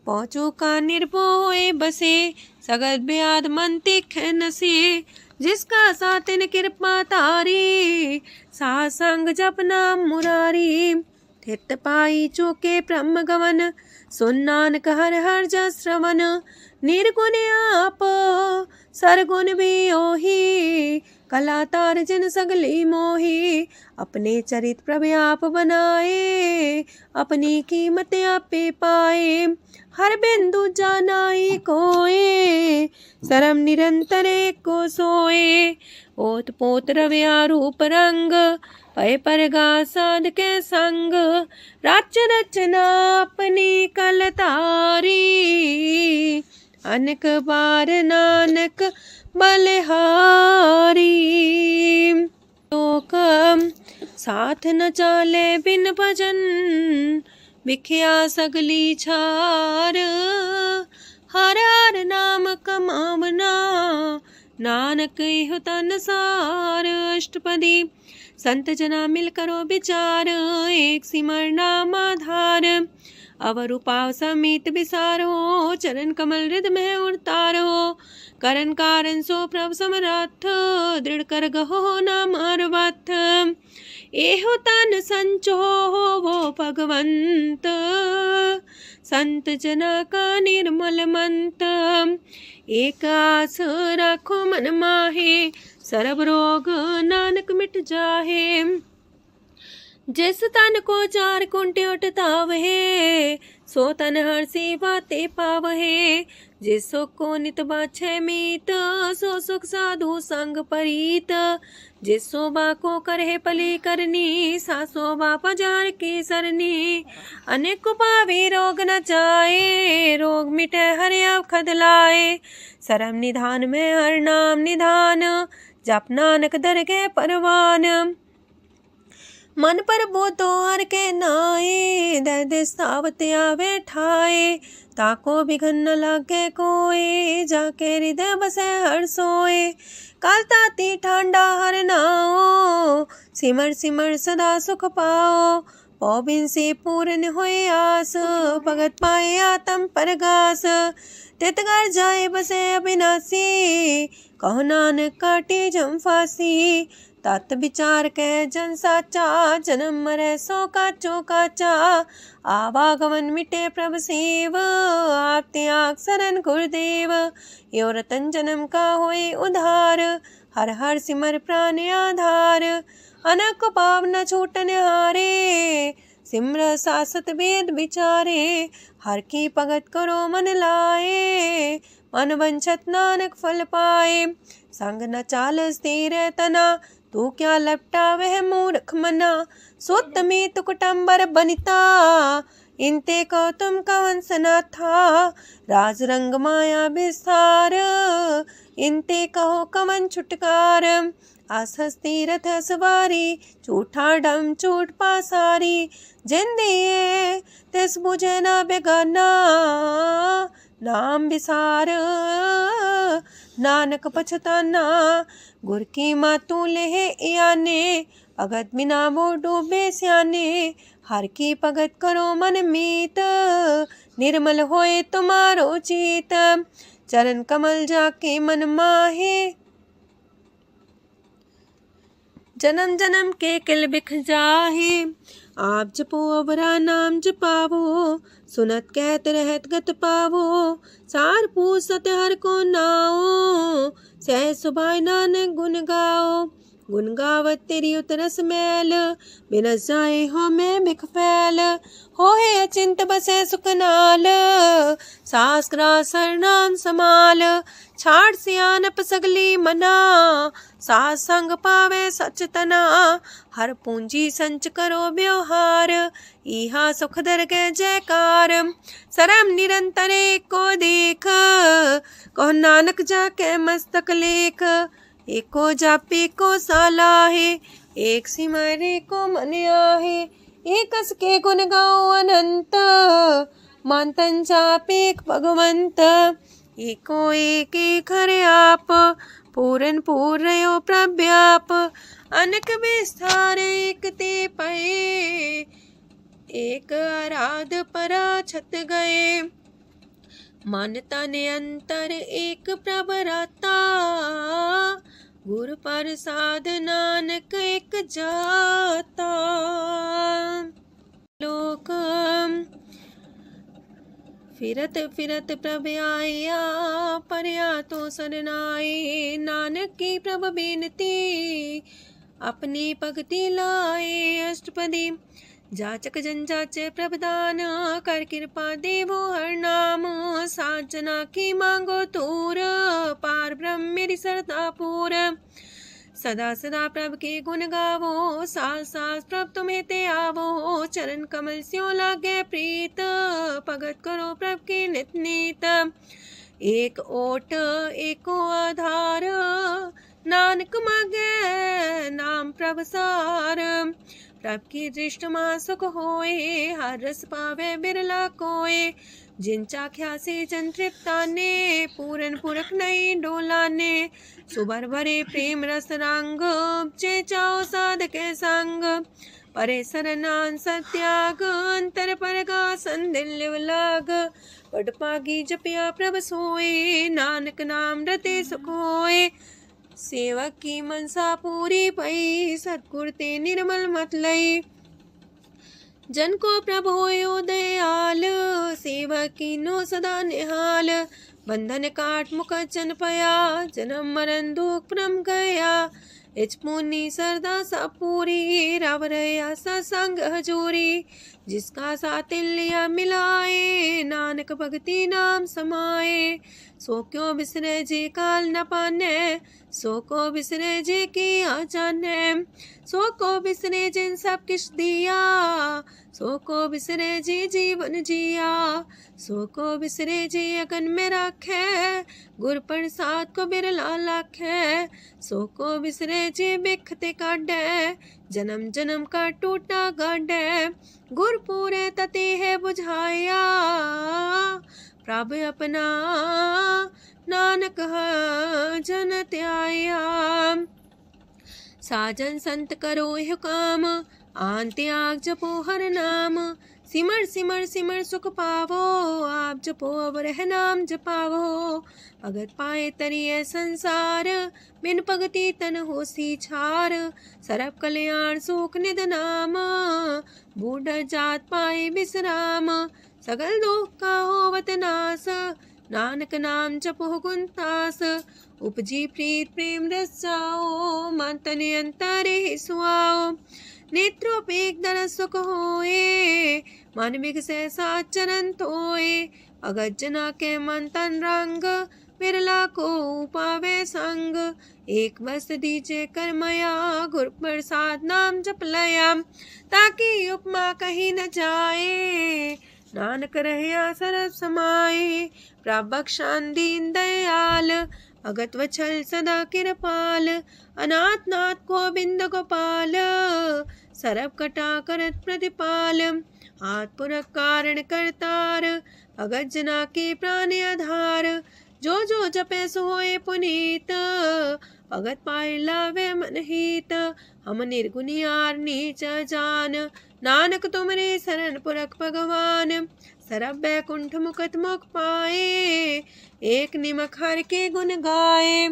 पहुँचो का निर्भय बसे, सगत ब्याद मन तिख नसे। जिसका सातिन कृपा तारी, साध संग जप नाम मुरारी। थित पाई चूके ब्रह्म गवन, सुन नानक हर हर जस श्रवण। निर्गुण आप सरगुण भी ओही, कला तार जिन सगली मोही। अपने चरित प्रभ आप बनाए, अपनी कीमत आपे पाए। हर बिंदु जानाई कोय, सरम निरंतर को सोए। ओत पोत रव्या रूप रंग, पय परगा साध के संग। राच रचना अपनी कलतारी, अनेक बार नानक बलिहारी। लोक साथ न चाले बिन भजन, विख्या सगली छार। हर हर नाम कमावना, नानक इह तन सार। अष्टपदी संत जना मिल करो विचार, एक सिमर नाम आधार। अवर उपाव समीत विसारो, चरण कमल हृदय में उतारो। करन कारण सो प्रभ समरथ, दृढ़ कर गहो न मारवथ। एहो तन संचो वो भगवंत, संत जना का निर्मल मंत। एक आस राखो मन माहे, सरब रोग नानक मिट जाहे। जिस तन को 4 कुंटे उठतावहे, सो तन हर सेवा ते पावहे। जिस सुख को नित बाछे मीत, सो सुख साधु संग परीत। जिस शोभा को करहे पली करनी, सा शोभा पजार की सरनी। अनेक पावी रोग न जाए, रोग मिटे हर अवखद लाए। सरम निधान में हर नाम निधान, जप नानक दरगह परवान। मन पर बोतो हर के नाए, दर्द सावत आवे ठाए। ताको बिघन न लागे कोय, जाके हृदय बसे हर सोए। काल ताती ठांडा हर नाओ, सिमर सिमर सदा सुख पाओ। पौबिन से पूर्ण होए आस, भगत पाए आत्म परगास। तित घर जाए बसे अविनाशी, कहो नानक काटे जम फांसी। तत् विचार कह जन साचा, जन्म मरै सो काचो काचा। आवागमन मिटे प्रभ सेव, आप त्याग शरण गुरुदेव। यो रतन जन्म का होए उधार, हर हर सिमर प्राण आधार। अनक पाव न छूटन हारे, सिमर सासत वेद विचारे। हर की भगत करो मन लाए, मन वंछत नानक फल पाए। संग न चालस तेरे तना, तू क्या लपटा वह मूर्ख मना। सुत में तु कुटुम्बर बनिता, इनते को तुम कवन सना था। राज रंग माया विस्तार, इनते कहो कवन छुटकार। आस हस्ती रथ सवारी, झूठा डम झूठ पासारी। जिन दिए तिस बुझे ना बेगाना, नाम विसार नानक पछताना। गुर की मातू लेहे याने, भगत बिना वो डूबे स्याने। हर की भगत करो मन मीत, निर्मल होए तुम्हारो चित। चरण कमल जाके मन माहे, जन्म जन्म के किल बिख जाहे। आप जपो अवरा नाम जपावो, सुनत कहत रहत गत पावो। सार पूछ सत हर को नाओ, सह सुभाय नानक गुन गाओ। गुन गावत तेरी उतरस मैल, बिनस जाए हो मैं बिख फैल। होए अचिंत बसे सुखनाल, सास ग्रास सरनाम समाल। छाड़ सियानप सगली मना, सास संग पावे सच तना। हर पूंजी संच करो व्यवहार, इहा सुख दर के जयकार। सरम निरंतर को देख, कहो नानक जाके मस्तक लेख। एको जापे को सालाहे, एक सिमरे को मन आहे। एक अस के गुण गाओ अनंत, मानतन जापे भगवंत। एको एक एक हरे आप, पूरन पूर्णयो प्रव्याप। अनक विस्तार एक ते पए, एक आराध परा छत गए। मन तन अंतर एक प्रभ राता, गुर प्रसाद नानक एक जाता। लोक फिरत फिरत प्रभ आया, परया तो सरनाए। नानक की प्रभ बेनती, अपनी भगति लाए। अष्टपदी जाचक जन जाचे प्रभदान, कर कृपा देवो हर नाम। सात जना की मांगो तूर, पार ब्रह्म मेरी सरदा पूर। सदा सदा प्रभ के गुण गावो, सास सास प्रभ तुम्हें ते आवो। चरण कमल स्यो लागे प्रीत, भगत करो प्रभ के नित नीत। एक ओट एको आधार, नानक मांगे नाम प्रभ सार। प्रभ की दृष्ट मां सुख होए, हर रस पावे बिरला कोय। जिन चाख्या से जन तृप्ताने, पूरन पुरख नहीं डोलाने। सुबर भरे प्रेम रस रंग, जे चाओ साध के संग। परे सरनान सत्याग, अंतर परगा संदिल लाग। पट पागी जपिया प्रभ सोए, नानक नाम रते सुख होए। सेवक की मनसा पूरी पई, सतगुर ते निर्मल मत लई। जन को प्रभ होयो दयाल, सेवक की नो सदा निहाल। बंधन काट मुख चन पया, जन्म मरण दुख परम गया। इच पुनी सरदा सा पूरी, राव रया सत्संग हजूरी। जिसका सातिल्य मिलाए, नानक भगति नाम समाए। सो क्यों बिसरे जे काल न पाने, सो को बिसरे जे की आ जाने। सो को बिसरे जिन सब किछ दिया, सो को बिसरे जे जीवन जिया। सो को बिसरे जे अगन में राखे, गुर प्रसाद को बिरला लाखे। सो को बिसरे जे बिखते काढ़े, जन्म जन्म का टूटा गाढ़े। गुर पूरे तते है बुझाया, प्रभ अपना नानक जन त्याया। साजन संत करो यह काम, आन त्याग जपो हर नाम। सिमर सिमर सिमर सुख पावो, आप जपो अब रह नाम जपावो। भगत पाए तरिए संसार, बिन भगति तन होसी छार। सरब कल्याण सुख निध नाम, बूढ़ जात पाए विश्राम। सगल दुख का होवत नाश, नानक नाम जपो गुणतास। उपजी प्रीत प्रेम रस जाओ, मन तन अंतरे सुआओ। नेत्रोपेक दर सुख होए, मन बिगसे सात चरण तोए। भगत जना के मन तन रंग, बिरला को पावे संग। एक बस दीजे कर मया, गुर प्रसाद नाम जप लया। ताकि उपमा कही न जाए, नानक रहया सरब समाए। प्रभक्षान दीन दयाल, भगत वछल सदा कृपाल। अनाथ नाथ गोविंद गोपाल, सरब कटा करत प्रतिपाल। हाथ पुरख कारण करतार, भगत जना के प्राण आधार। जो जो जपे सो होए पुनीत, भगत पाए लावे मन हित। हम निर्गुनियार नीच जान, नानक तुमरे शरण पुरख भगवान। सरब बैकुंठ मुकत मुख पाए, एक निमक हर के गुण गाए।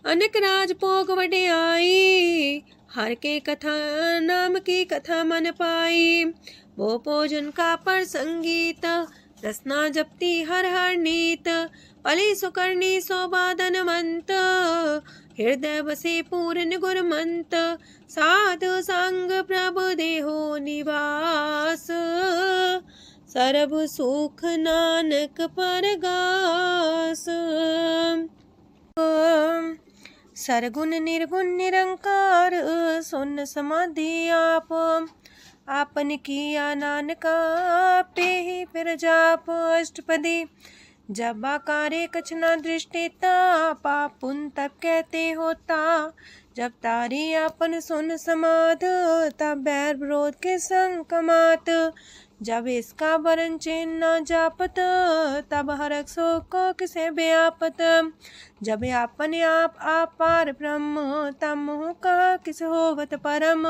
अनेक राज भोग वड्याई, हर के कथा नाम की कथा मन पाई। वो भोजन का पर संगीत, रसना जपती हर हर नीत। पली सुकर्णी सोबादन मंत, हृदय बसे पूर्ण गुरमंत। साधु संग प्रभु देहो निवास, सरब सुख नानक परगास। सरगुण निर्गुण निरंकार, सुन समाधि आप। आपन किया नानका, पे ही फिर जाप। अष्टपदी जब आकारे कछ न दृष्टिता, पाप पुन तब कहते होता। जब तारी आपन सुन समाध, तब बैर विरोध के संग कमात। जब इसका वरण चिन्ह न जापत, तब हरक शोक को किसे व्यापत। जब आपने आप पार ब्रह्म, तब मोह का किस होवत परम।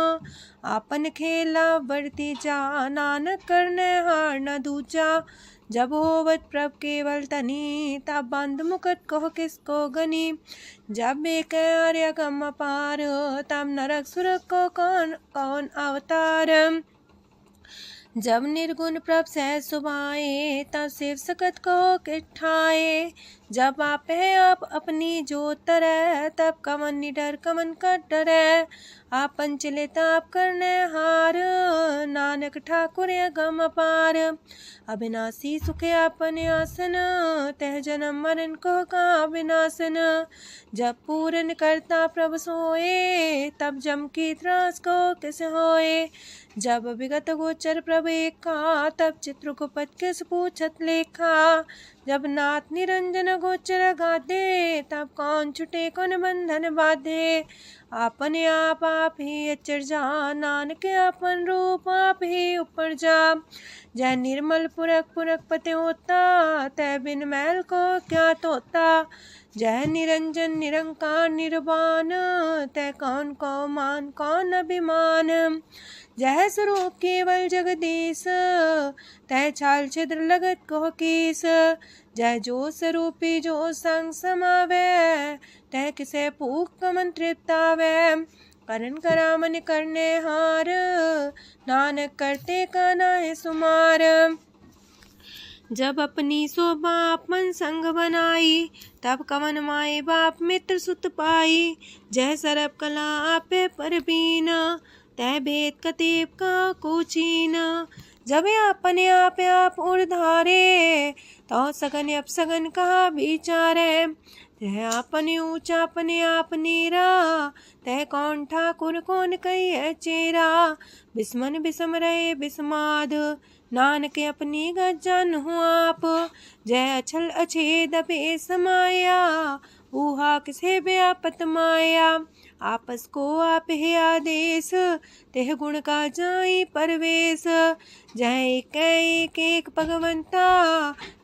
आपन खेला बढ़ती जा, नानक करने हार न दूजा। जब होवत प्रभ केवल तनी, तब बंद मुकट कहो किसको गनी। जब एक आर्य गम पार, तब नरक सुरक को कौन कौन अवतार। जब निर्गुण प्रभ सहज सुभाए, तब शिव सकत को किठाए। जब आप है आप अपनी जो तरह, तब कमन निडर कमन का डरे। आपन चले ताप करने हार, नानक ठाकुर गम पार। अविनाशी सुख आपन आसन, तह जन्म मरण को का विनाशन। जब पूरन करता प्रभु सोए, तब जम की त्रास को किस होए। जब विगत गोचर प्रभु एका, तब चित्रगुप्त किस पूछत लेखा। जब नाथ निरंजन गोचर गाधे, तब कौन छुटे कौन बंधन बाधे। आपने आप ही अचर जा, नानक आपन रूप आप ही ऊपर जा। जय निर्मल पुरख पुरख पते होता, तय बिन मैल को क्या तोता। जय निरंजन निरंकार निर्वाण, तय कौन को मान कौन अभिमान। जय स्वरूप केवल जगदीश, तय छाल छिद्र लगत को कीस। जय जो स्वरूपी जो संग समावे, तय किसे पूक कमन तृप्तावे। करन करामन करने हार, नानक करते का नाहि सुमार। जब अपनी शोभा अपन संग बनाई, तब कवन माए बाप मित्र सुत पाई। जय सरब कला आपे परबीन, तय भेद कतीब का कोचीन। जब अपने आप उर्धारे, तो सगन अपसगन कहा विचारे। तय अपने ऊंचा अपने आप नीरा, तय कौन ठाकुर कौन कही चेरा। बिस्मन बिसम रहे बिस्माद, नानक अपनी गजन हो आप। जय अछल अछेद पे समाया, ऊहा किसे व्यापत माया। आपस को आप है आदेश, तेह गुण का जाई परवेश। जह एक एक भगवंता,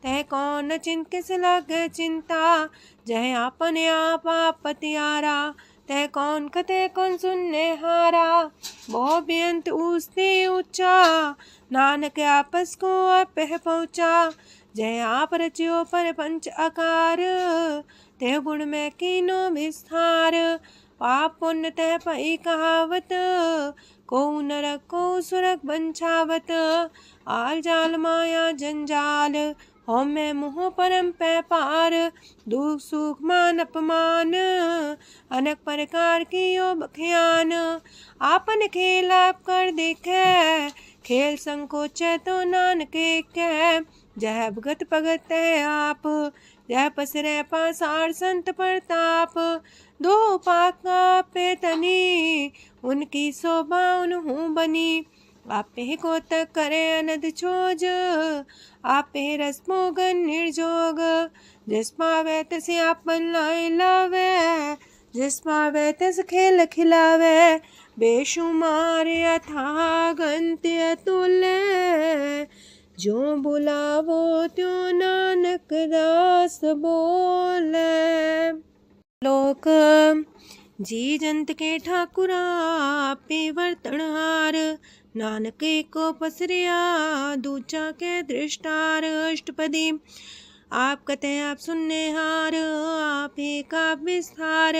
तह कौन चिंत किस लागे चिंता। जह आपने आप पतियारा, तह कौन कते कौन सुनने हारा। बहु बेअंत ऊसते ऊंचा, नानक आपस को आप पहुँचा। जय आप रचियो पर पंच आकार, तह गुण में कीनो विस्तार। पाप पुण्य तह पई कहावत, को नरक को सुरग बंछावत। आल जाल माया जंजाल, हो मैं मुँह परम पै पार। दुख सुख मान अपमान, अनेक प्रकार की यो बख्यान। आपन खेल आप कर देखे, खेल संकोच तो नानक कह। जह भगत भगत है आप, जह पसरे पासार संत प्रताप। दो पाका पे तनी, उनकी शोभा उन्हूं बनी। आपे को तक करे अनद छोज, आपे रस मोगन निर्जोग। जिस पावे तसे आपन लाई लावे, जिस पावे तस खेल खिलावे। बेशुमार अथागंत अतुल्य, जो बुलावो त्यों नानक दास बोले। लोक जी जंत के ठाकुरा, आपे वर्तन हार। नानक को पसरिया, दूजा के दृष्टार। अष्टपदी आप कते आप सुनने हार, आप का विस्तार।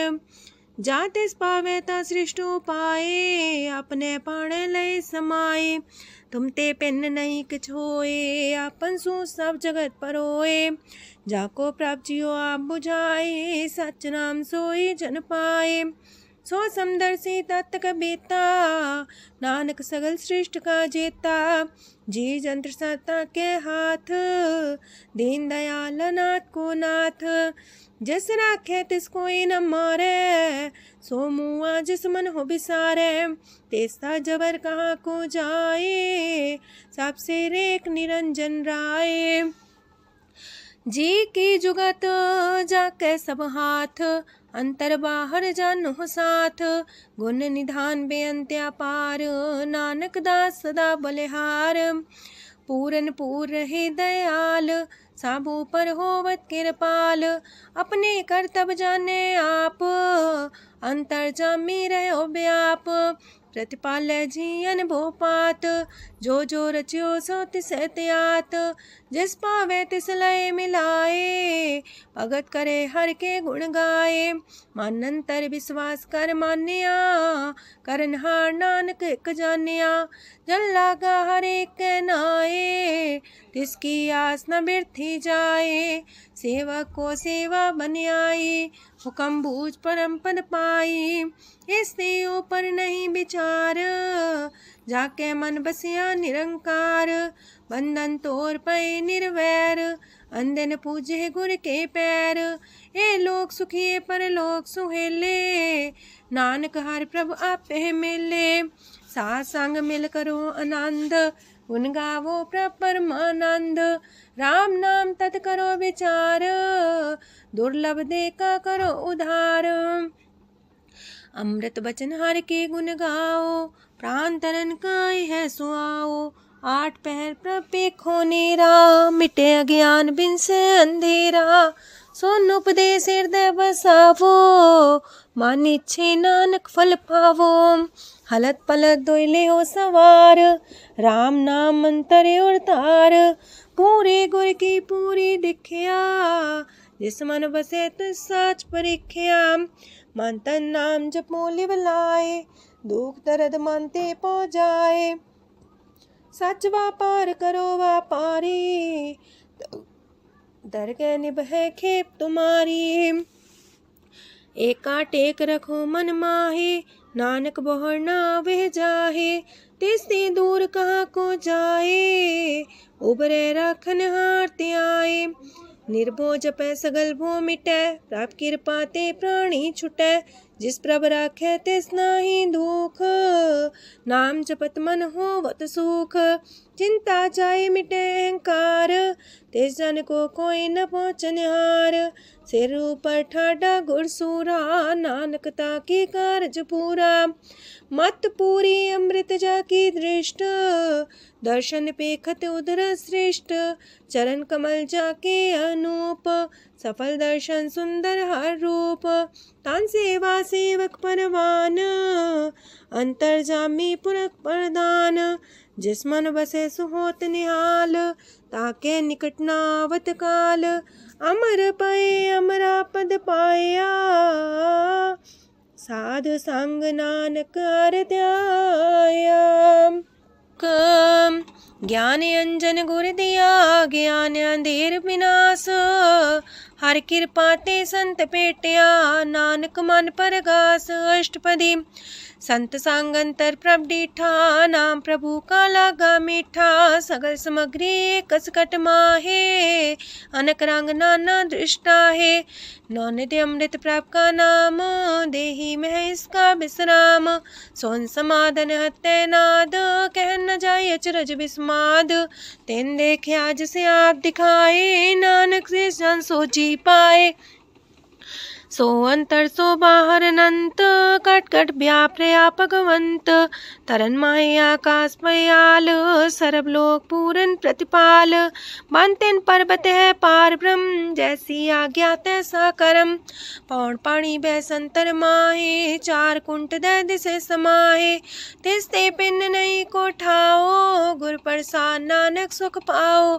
जातिस पावे ता सृष्ट उपाए, अपने पाणे लय समाए। तुम ते पिन नहीं किछ होए, आपन सु सब जगत परोए। जाको प्राप्त जियो आप बुझाए, सच नाम सोई जन पाए। सो समदर्शी तत्त बेता, नानक सगल सृष्ट का जेता। जी जंत्र सत्ता के हाथ, दीन दयाल नाथ को नाथ। जिस राखे तिस कोई न मारे, सो मुआ जिस मन हो बिसारे। तेस्ता जबर कहाँ को जाए, सबसे रेख निरंजन राय। जी की जुगत जाके सब हाथ, अंतर बाहर जानो साथ। गुण निधान बेअंत अपार, नानक दास सदा बलिहार। पूरन पूर रहे दयाल, साबू पर होवत कृपाल। अपने करतब जाने आप, अंतर जामी रहो व्याप। प्रतिपाल जियन भोपात, जो जो रचियो सो तिस त्यात। जिस पावे तिस लय मिलाए, भगत करे हर के गुण गाए। मानंतर विश्वास कर मान्या, करन हार नानक एक जानिया। जल लागा हर एक नाए, तिसकी आस न बिरथी जाए। सेवक को सेवा बन आई, हुक्म बूझ परम पद पाई। इससे ऊपर नहीं विचार, जाके मन बसिया निरंकार। बंधन तोड़ पे निर्वैर, अंधन पूजे गुर के पैर। ए लोक सुखिए पर लोक सुहेले, नानक हर प्रभु आपे मिले। साथ संग मिल करो आनंद, गुण गावो प्रभु परमानंद। राम नाम तत् करो विचार, दुर्लभ देखा करो उधार। अमृत बचन हर के गुण गाओ, प्राण तरन काय है सुआओ। आठ पहर प्रपे खोनेरा, मिटे अज्ञान बिन से अंधेरा। सोन उपदेश हृदय बसावो, मानी छे नानक फल पावो। हलत पलत दोयले हो सवार, राम नाम मंत्र और तार। पूरे गुर की पूरी दिखिया, जिस मन बसे तिस साच परिख्या। मन तन नाम जपो लिव लाए, दुख दर्द मानते पो जाए। सच व्यापार करो व्यापारी, दरगह निभै खेप तुम्हारी। एका टेक रखो मन माहे, नानक बहुर ना वह जाहे। तिससे दूर कहाँ को जाए, उबरे राखन हार ते आए। निर्भो जपै सगल भो मिटै, प्रभ कृपा ते प्राणी छुटै। जिस प्रभ राखै तिस नाहि दुख, नाम जपत मन होवत सुख। चिंता जाए मिटे अहंकार, तिस जन को कोई न पहुँचनिहार। सिर ऊपर ठाडा गुरसूरा, नानक ताकी कारज पूरा। मत पूरी अमृत जाकी दृष्ट, दर्शन पेखत उधर श्रेष्ठ। चरण कमल जाके अनूप, सफल दर्शन सुंदर हर रूप। तान सेवा सेवक परवान, अंतर जामी पुरख प्रदान। जिस मन बसे सुहोत निहाल, ताके निकट नावत काल। अमर पाए अमरा पद पाया, साध संग नानक हर ध्याया। ज्ञान अंजन गुर दिया, ज्ञान अंधेर विनाश। हर कृपा ते संत पेटिया, नानक मन परगास। अष्टपदी संत संग अंतर प्रभ डीठा, नाम प्रभु का लागा मीठा। सगल सामग्री कसकट माहे, अनक रंग नाना दृष्टा है। नौनिधि अमृत प्रभ का नाम, देही में इसका विश्राम। सोन समाधन हत्ते नाद, कह न जाय अचरज विस्माद। तेन देखे आज से आप दिखाए, नानक से जन सो जी पाए। सो अंतर सो बाहर अनंत, कट कट व्याप रया भगवंत। तरन माहे आकाश पयाल, सरब लोक पूरन प्रतिपाल। बांतेन पर्वत है पार ब्रह्म, जैसी आज्ञा तैसा करम। पौन पाणी बह संतर माहे, चार कुंट दे दिसे समाहे। तिसते पिन नहीं को ठाओ, गुर प्रसाद नानक सुख पाओ।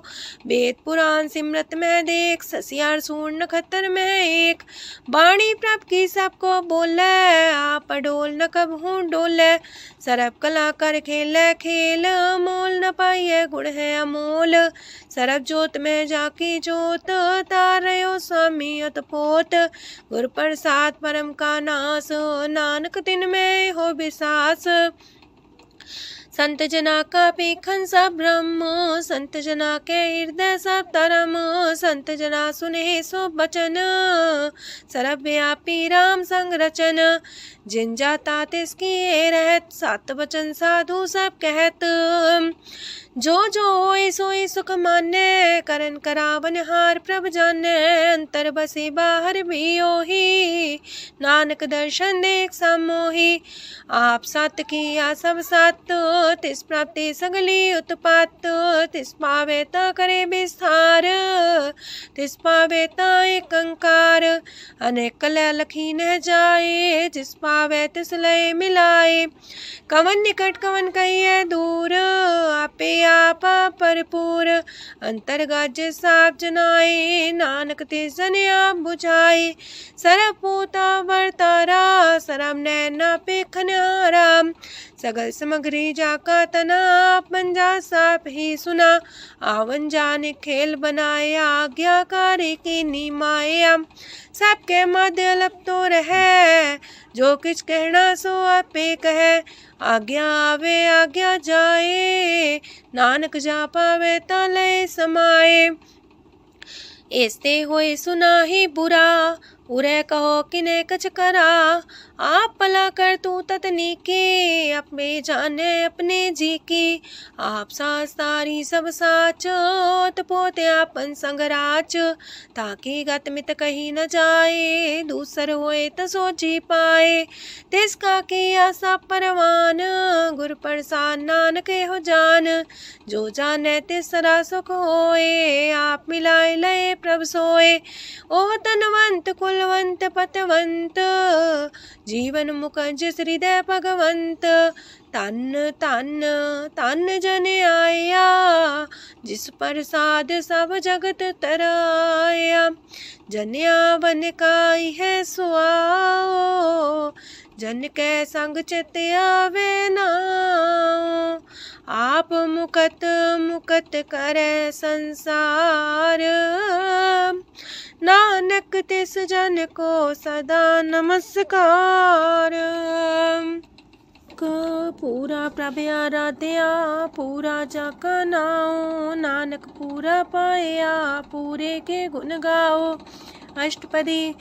वेद पुराण सिमरत में देख, ससियार सूर नखत्तर में एक। वाणी प्रभ की सबको बोले, आप डोल न कब हूँ डोले। सरब कला कर खेले खेल, मोल न पाइये गुण है अमोल। सरब जोत में जाकी जोत, तारयो स्वामी अतपोत। गुर प्रसाद परम का नास, नानक तिन में हो विसास। संत जना का पेखन सब ब्रह्म, संत जना के हृदय सब तरम। संत जना सुने सो बचन, सरब व्यापी राम संग रचन। जिन जाता तिसकी रहत, सात वचन साधु सब कहत। जो जो होए सोए सुख माने, करन करावन हार प्रभ जाने। अंतर बसे बाहर भी ओही, नानक दर्शन देख समोही। आप सत किया सब सत, तिस प्राप्ति सगली उत्पात। तिस पावे ता करे विस्तार, तिस पावे ता एक अंकार। अनेक कलय लखी न जाए, जिस पावे तिस लय मिलाए। कवन निकट कवन कहिए दूर, आपे आपा भरपूर। अंतर्गत जिस आप जनाए, नानक तिस जन आप बुझाए। सरब पूता वर्तारा, सरब नैना पेखन हारा। सगल सामग्री जाका तना, पंजा साप ही सुना। आवन जाने खेल बनाया, आज्ञाकारी की निमाया। सबके मध्य अलप तो रहे, जो किछ कहना सो आपे कहे। आज्ञा आवे आज्ञा जाए, नानक जा पावे ता लय समाए। ऐसते होए सुना ही बुरा, उरे कहो किने कछ करा। आप भला कर तू ततनी के, अपने जाने अपने जी की। आप सास तारी सब साच, पोते आपन संग राच। ताकि गत मित कही न जाए, दूसर होए त सो जी पाए। तिसका किया सब परवान, गुर प्रसाद नानक हो जान। जो जाने तिसरा सुख होए, आप मिलाए लय प्रभ सोए। ओह तनवंत कुलवंत पतवंत, जीवन मुकज हृदय भगवंत। तन तन तन जन आया, जिस प्रसाद सब जगत तराया। जन्या बन काई है सुआओ, जन के संग चित आवे नाओ। आप मुकत मुकत करे संसार, नानक तिस जन को सदा नमस्कार। पूरा प्रभ आराध्या, पूरा जाका नाओ। नानक पूरा पाया, पूरे के गुण गाओ। अष्टपदी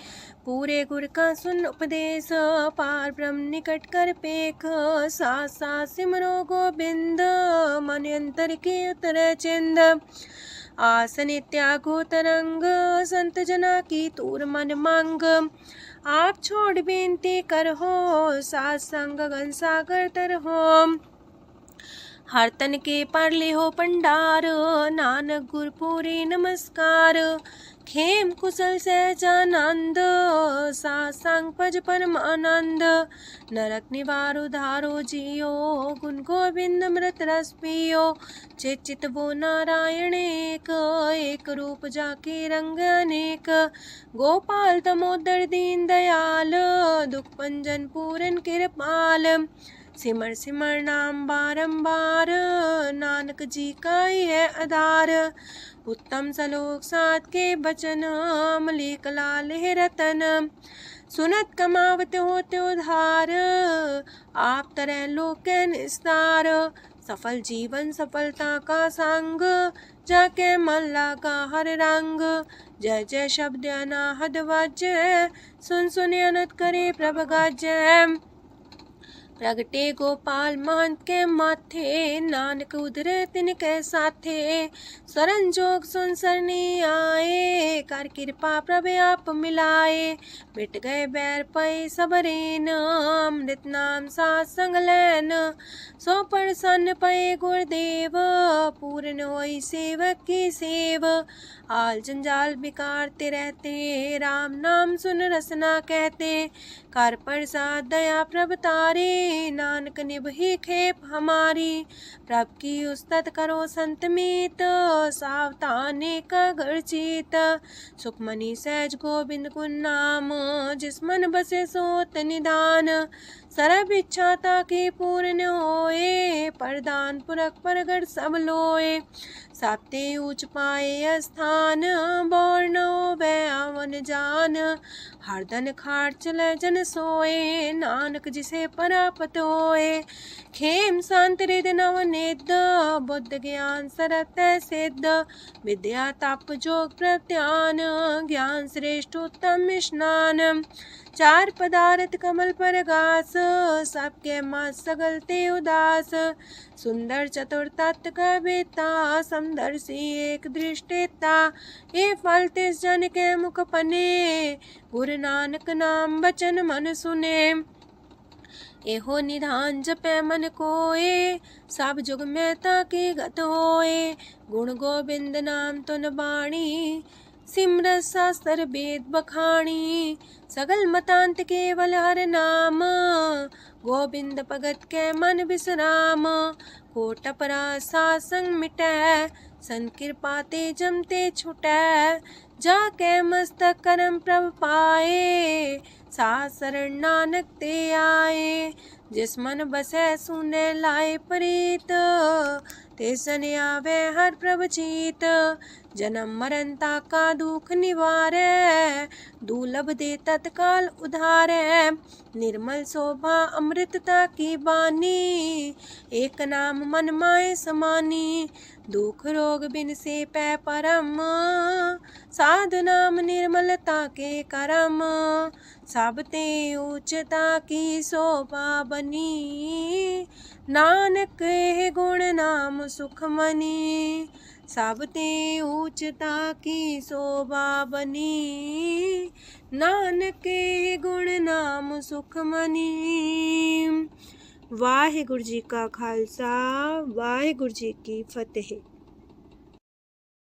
पूरे गुर का सुन उपदेश, पार ब्रह्म निकट कर पेख। साथ साथ सिमरो गोबिंद, मन अंतर के उतर चिंद। आसन त्यागो तरंग, संत जना की तूर मन मांग। आप छोड़ बेनती कर हो, सात संग गगन सागर तर हो। हर तन के पर ले हो पंडार, नानक गुर पूरी नमस्कार। खेम कुशल सहजानंद, सासंग पज परमानंद। नरक निवार उधारो जियो, गुण गोविंद मृत रस पियो। चित वो नारायण एक, एक रूप जाके रंग अनेक। गोपाल तमोदर दीन दयाल, दुख पंजन पूरन कृपाल। सिमर सिमर नाम बारंबार, नानक जी का ही है आधार। उत्तम सलोक साध के बचन, मलिक लाल है रतन। सुनत कमावत होते उधार, आप तरह लोक निस्तार। सफल जीवन सफलता का संग, जाके मन लागा हर रंग। जय जय शब्द अनाहद वाजय, सुन सुन अनत करे प्रभ गाजय। प्रगटे गोपाल महंत के माथे, नानक उधरे तिनके साथे। स्वरन जोग सुन सरनी आए, कर कृपा प्रभ आप मिलाए। मिट गए बैर पै सबरेन, अमृत नाम साथ संग लैन। सो प्रसन्न पै गुरुदेव, पूर्ण होई सेवक की सेव। आल जंजाल बिकारते रहते, राम नाम सुन रसना कहते। कर प्रसाद दया प्रभ तारे, नानक निभही खेप हमारी। प्रभ की उस्तत करो संत मीत, सावधाने का घर चीत। सुखमनी सहज गोविंद गुण नाम, जिस मन बसे सोत निधान। सर्व इच्छा ताकि पूर्ण होए, प्रदान पुरख परगट सब लोए। साप्ते ऊंच पाए स्थान, बोर न होवे आवन जान। हरदन खाट चले जन सोए, नानक जिसे परापत होए। खेम शांत हृदय नवनिध, बुद्ध ज्ञान सरत सिद्ध। विद्या तप जोग प्रत्यान, ज्ञान श्रेष्ठ उत्तम स्नान। चार पदार्थ कमल पर घास, सबके मत सगलते उदास। सुंदर चतुर तत्व का बेता, समदर्शी एक दृष्टिता। ये फल तिस जन के मुख पने, गुरु नानक नाम बचन मन सुने। एहो निधान जपे मन कोए, सब जुग में ताकि गत होए। गुण गोविंद नाम तुन बाणी, सिमरत शास्त्र वेद बखाणी। सगल मतांत केवल हर नाम, गोविंद भगत के मन विश्राम। कोट अपराध सात संग मिटै, संत कृपा ते जमते छुटै। जाके मस्तक करम प्रभ पाए, साथ शरण नानक ते आए। जिस मन बसै सुने लाए प्रीत, तिस जन आवे हर प्रभ चीत। जन्म मरण का दुख निवारै, दुर्लभ दे तत्काल उधारै। निर्मल शोभा अमृतता की बानी, एक नाम मन माय समानी। दुख रोग बिन से पै परम, साधु नाम निर्मलता के करम। सब ते उच्चता की शोभा बनी, नानक है गुण नाम सुखमनी। सब ते उच्चता की शोभा बनी, नानक है गुण नाम सुखमनी। वाहिगुरु जी का खालसा, वाहिगुरु जी की फतेह।